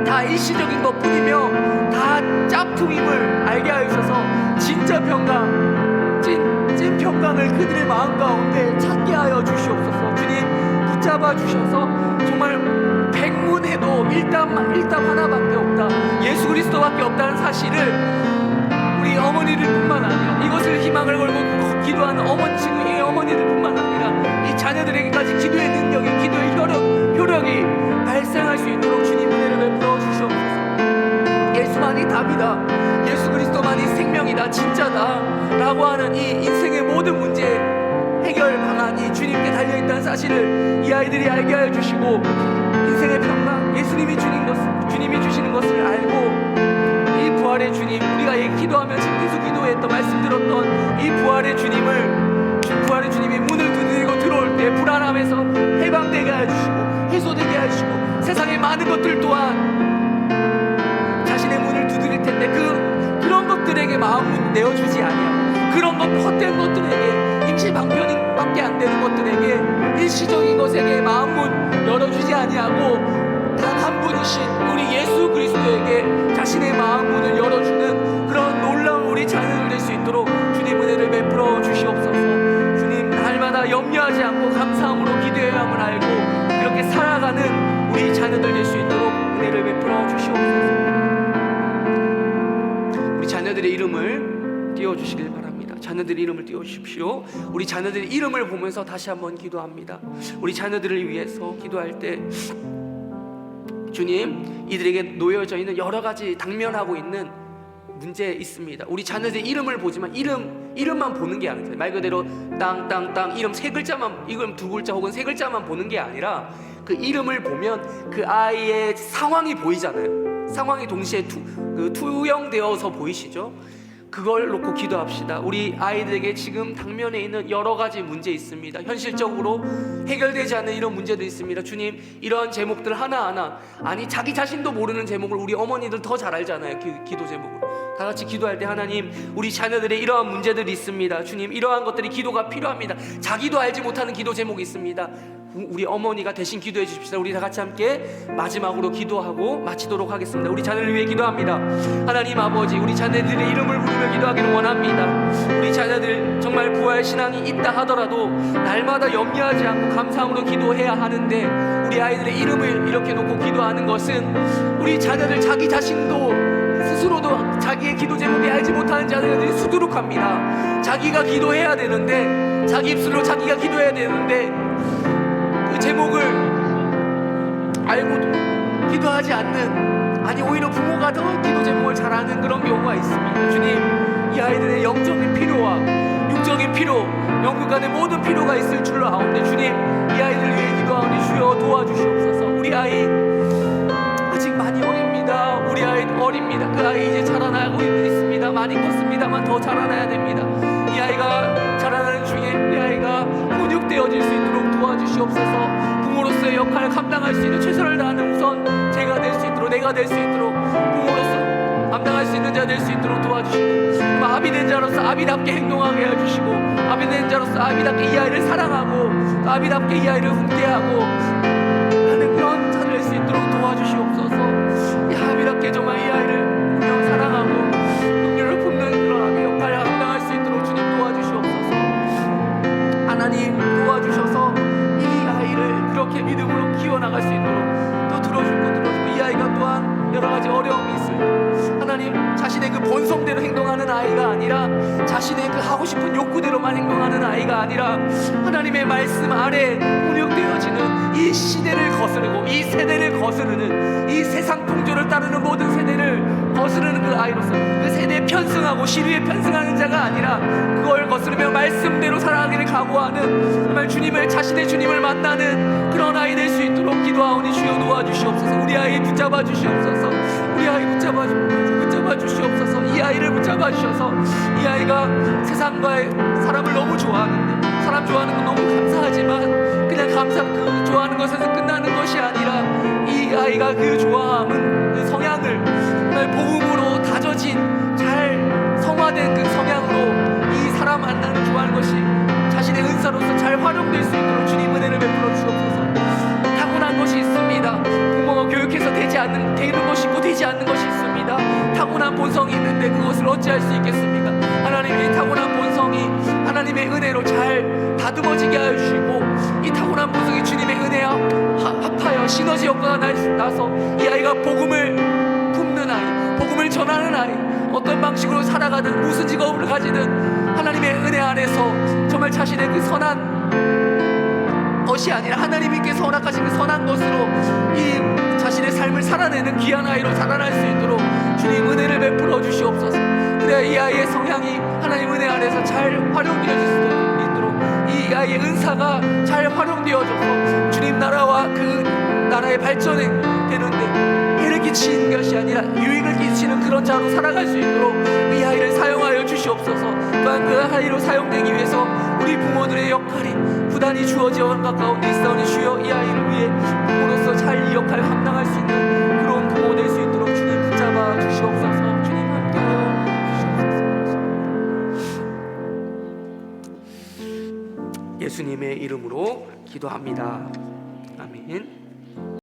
다 일시적인 것뿐이며 다 짝퉁임을 알게 하여주셔서 진짜 평강, 찐 평강을 그들의 마음 가운데 찾게 하여 주시옵소서. 주님, 붙잡아 주셔서 정말 백문해도 일답 하나밖에 없다, 예수 그리스도밖에 없다는 사실을 우리 어머니들 뿐만 아니라, 이것을 희망을 걸고 기도하는 지금의 어머니들 뿐만 아니라 이 자녀들에게까지 기도의 능력이, 기도의 효력이 발생할 수 있도록 주님 은혜를 베풀어 주시옵소서. 예수만이 답이다, 예수 그리스도만이 생명이다, 진짜다 라고 하는 이 인생의 모든 문제 해결 방안이 주님께 달려있다는 사실을 이 아이들이 알게 해주시고, 인생의 평강, 예수님이 주님이 주시는 것을 알고, 이 부활의 주님, 우리가 기도하면 지금 계속 기도했던, 말씀 들었던 이 부활의 주님이 문을 두드리고 들어올 때 불안함에서 해방되게 해주시고, 해소되게 해주시고, 세상의 많은 것들 또한 자신의 문을 두드릴 텐데 그런 것들에게 마음을 내어주지 아니하고, 그런 것 헛된 것들에게, 임시 방편밖에 안 되는 것들에게, 일시적인 것에게 마음문 열어주지 아니하고, 단 한 분이신 우리 예수 그리스도에게 자신의 마음문을 열어주는 그런 놀라운 우리 자녀들 될 수 있도록 주님 은혜를 베풀어 주시옵소서. 주님, 날마다 염려하지 않고 감사함으로 기도해야 함을 알고 그렇게 살아가는 우리 자녀들 될 수 있도록 은혜를 베풀어 주시옵소서. 우리 자녀들의 이름을 띄워주시길 바랍니다. 자녀들의 이름을 띄워주십시오. 우리 자녀들의 이름을 보면서 다시 한번 기도합니다. 우리 자녀들을 위해서 기도할 때, 주님, 이들에게 놓여져 있는 여러 가지 당면하고 있는 문제 있습니다. 우리 자녀들의 이름을 보지만 이름만 보는 게 아니라, 말 그대로 땅 이름 세 글자만, 이름 두 글자 혹은 세 글자만 보는 게 아니라, 그 이름을 보면 그 아이의 상황이 보이잖아요. 상황이 동시에 투영되어서 보이시죠? 그걸 놓고 기도합시다. 우리 아이들에게 지금 당면에 있는 여러 가지 문제 있습니다. 현실적으로 해결되지 않는 이런 문제도 있습니다. 주님, 이런 제목들 하나하나, 아니 자기 자신도 모르는 제목을 우리 어머니들 더 잘 알잖아요. 기도 제목을 다 같이 기도할 때, 하나님, 우리 자녀들의 이러한 문제들이 있습니다. 주님, 이러한 것들이 기도가 필요합니다. 자기도 알지 못하는 기도 제목이 있습니다. 우리 어머니가 대신 기도해 주십시다. 우리 다 같이 함께 마지막으로 기도하고 마치도록 하겠습니다. 우리 자녀를 위해 기도합니다. 하나님 아버지, 우리 자녀들의 이름을 부르며 기도하기를 원합니다. 우리 자녀들 정말 부활 신앙이 있다 하더라도 날마다 염려하지 않고 감사함으로 기도해야 하는데, 우리 아이들의 이름을 이렇게 놓고 기도하는 것은 우리 자녀들 자기 자신도 스스로도 자기의 기도 제목이 알지 못하는 자녀들이 수두룩합니다. 자기가 기도해야 되는데, 자기 입술로 자기가 기도해야 되는데 그 제목을 알고도 기도하지 않는, 아니 오히려 부모가 더 기도 제목을 잘 아는 그런 경우가 있습니다. 주님, 이 아이들의 영적인 필요와 육적인 필요, 영국 간의 모든 필요가 있을 줄로 아오는데, 주님, 이 아이들 위해 기도하오니 주여 도와주시옵소서. 우리 아이 아직 많이 어립니다. 우리 아이 어립니다. 그 아이 이제 자라나고 있습니다. 많이 컸습니다만 더 자라나야 됩니다. 이 아이가 자라나는 중에 이 아이가 훈육되어질 수 있도록 도와주시옵소서. 부모로서의 역할을 감당할 수 있는 최선을 다하는 우선 제가 될 수 있도록, 내가 될 수 있도록, 부모로서 감당할 수 있는 자 될 수 있도록 도와주시고, 아비된 자로서 아비답게 행동하게 해주시고, 아비된 자로서 아비답게 이 아이를 사랑하고, 아비답게 이 아이를 훈계하고 하는 그런 자 될 수 있도록 도와주시옵소서. 이 아비답게 정말 이 아이를 그냥 사랑하고 긍휼을 품는 그런 아비 역할을 감당할 수 있도록 주님 도와주시옵소서. 하나님 도와주셔서 이 아이를 그렇게 믿음으로 키워나갈 수 있도록 또 들어주고, 이 아이가 또한 여러 가지 어려움이 있어요. 하나님, 자신의 그 본성대로 행동하는 아이가 아니라, 자신의 그 하고 싶은 욕구대로만 행동하는 아이가 아니라, 하나님의 말씀 아래 훈육되어지는 이 시대를 거스르고 이 세대를 거스르는, 이 세상 풍조를 따르는 모든 세대를 거스르는 그 아이로서, 그 세대에 편승하고 시류에 편승하는 자가 아니라 그걸 거스르며 말씀대로 살아가기를 각오하는, 정말 자신의 주님을 만나는 그런 아이 될 수 있도록 기도하오니 주여 도와주시옵소서. 우리 아이 붙잡아 주시옵소서. 우리 아이 붙잡아 주시옵소서. 이 아이를 붙잡아 주셔서, 이 아이가 세상과의 사람을 너무 좋아하는데, 사람 좋아하는 건 너무 감사하지만 그냥 그 좋아하는 것에서 끝나는 것이 아니라, 이 아이가 그 좋아함은 그 성향을 정말 복음으로 다져진 잘 성화된 그 성향으로 이 사람 만나는 좋아하는 것이 자신의 은사로서 잘 활용될 수 있도록 주님 은혜를 베풀어 주옵소서. 타고난 것이 있습니다. 부모가 교육해서 되는 것이 있고 되지 않는 것이 있습니다. 타고난 본성이 있는데 그것을 어찌할 수 있겠습니까? 하나님의 타고난 본성이 하나님의 은혜로 잘 다듬어지게 하여 주시고, 이 타고난 본성이 주님의 은혜와 합하여 시너지 효과가 나서 이 아이가 복음을 품는 아이, 복음을 전하는 아이, 어떤 방식으로 살아가든 무슨 직업을 가지든 하나님의 은혜 안에서 정말 자신의 그 선한 것이 아니라 하나님께서 허락하신 그 선한 것으로 이 자신의 삶을 살아내는 귀한 아이로 자라날 수 있도록 주님 은혜를 베풀어 주시옵소서. 그래야 이 아이의 성향이 하나님 은혜 안에서 잘 활용되어질 수 있도록 이 아이의 은사가 잘 활용되어져서 주님 나라와 그 나라의 발전에 되는데 해를 끼치는 것이 아니라 유익을 끼치는 그런 자로 살아갈 수 있도록 이 아이를 사용하여 주시옵소서. 또한 그 아이로 사용되기 위해서 우리 부모들의 역할이 부단히 주어지어 간 가까운데 있사오니 주여 이 아이를 위해 부모로서 잘 이 역할을 감당할 수 있는 그런 부모 될 수 있도록 주님 붙잡아 주시옵소서. 주님 함께하여 주시옵소서. 예수님의 이름으로 기도합니다. 아멘.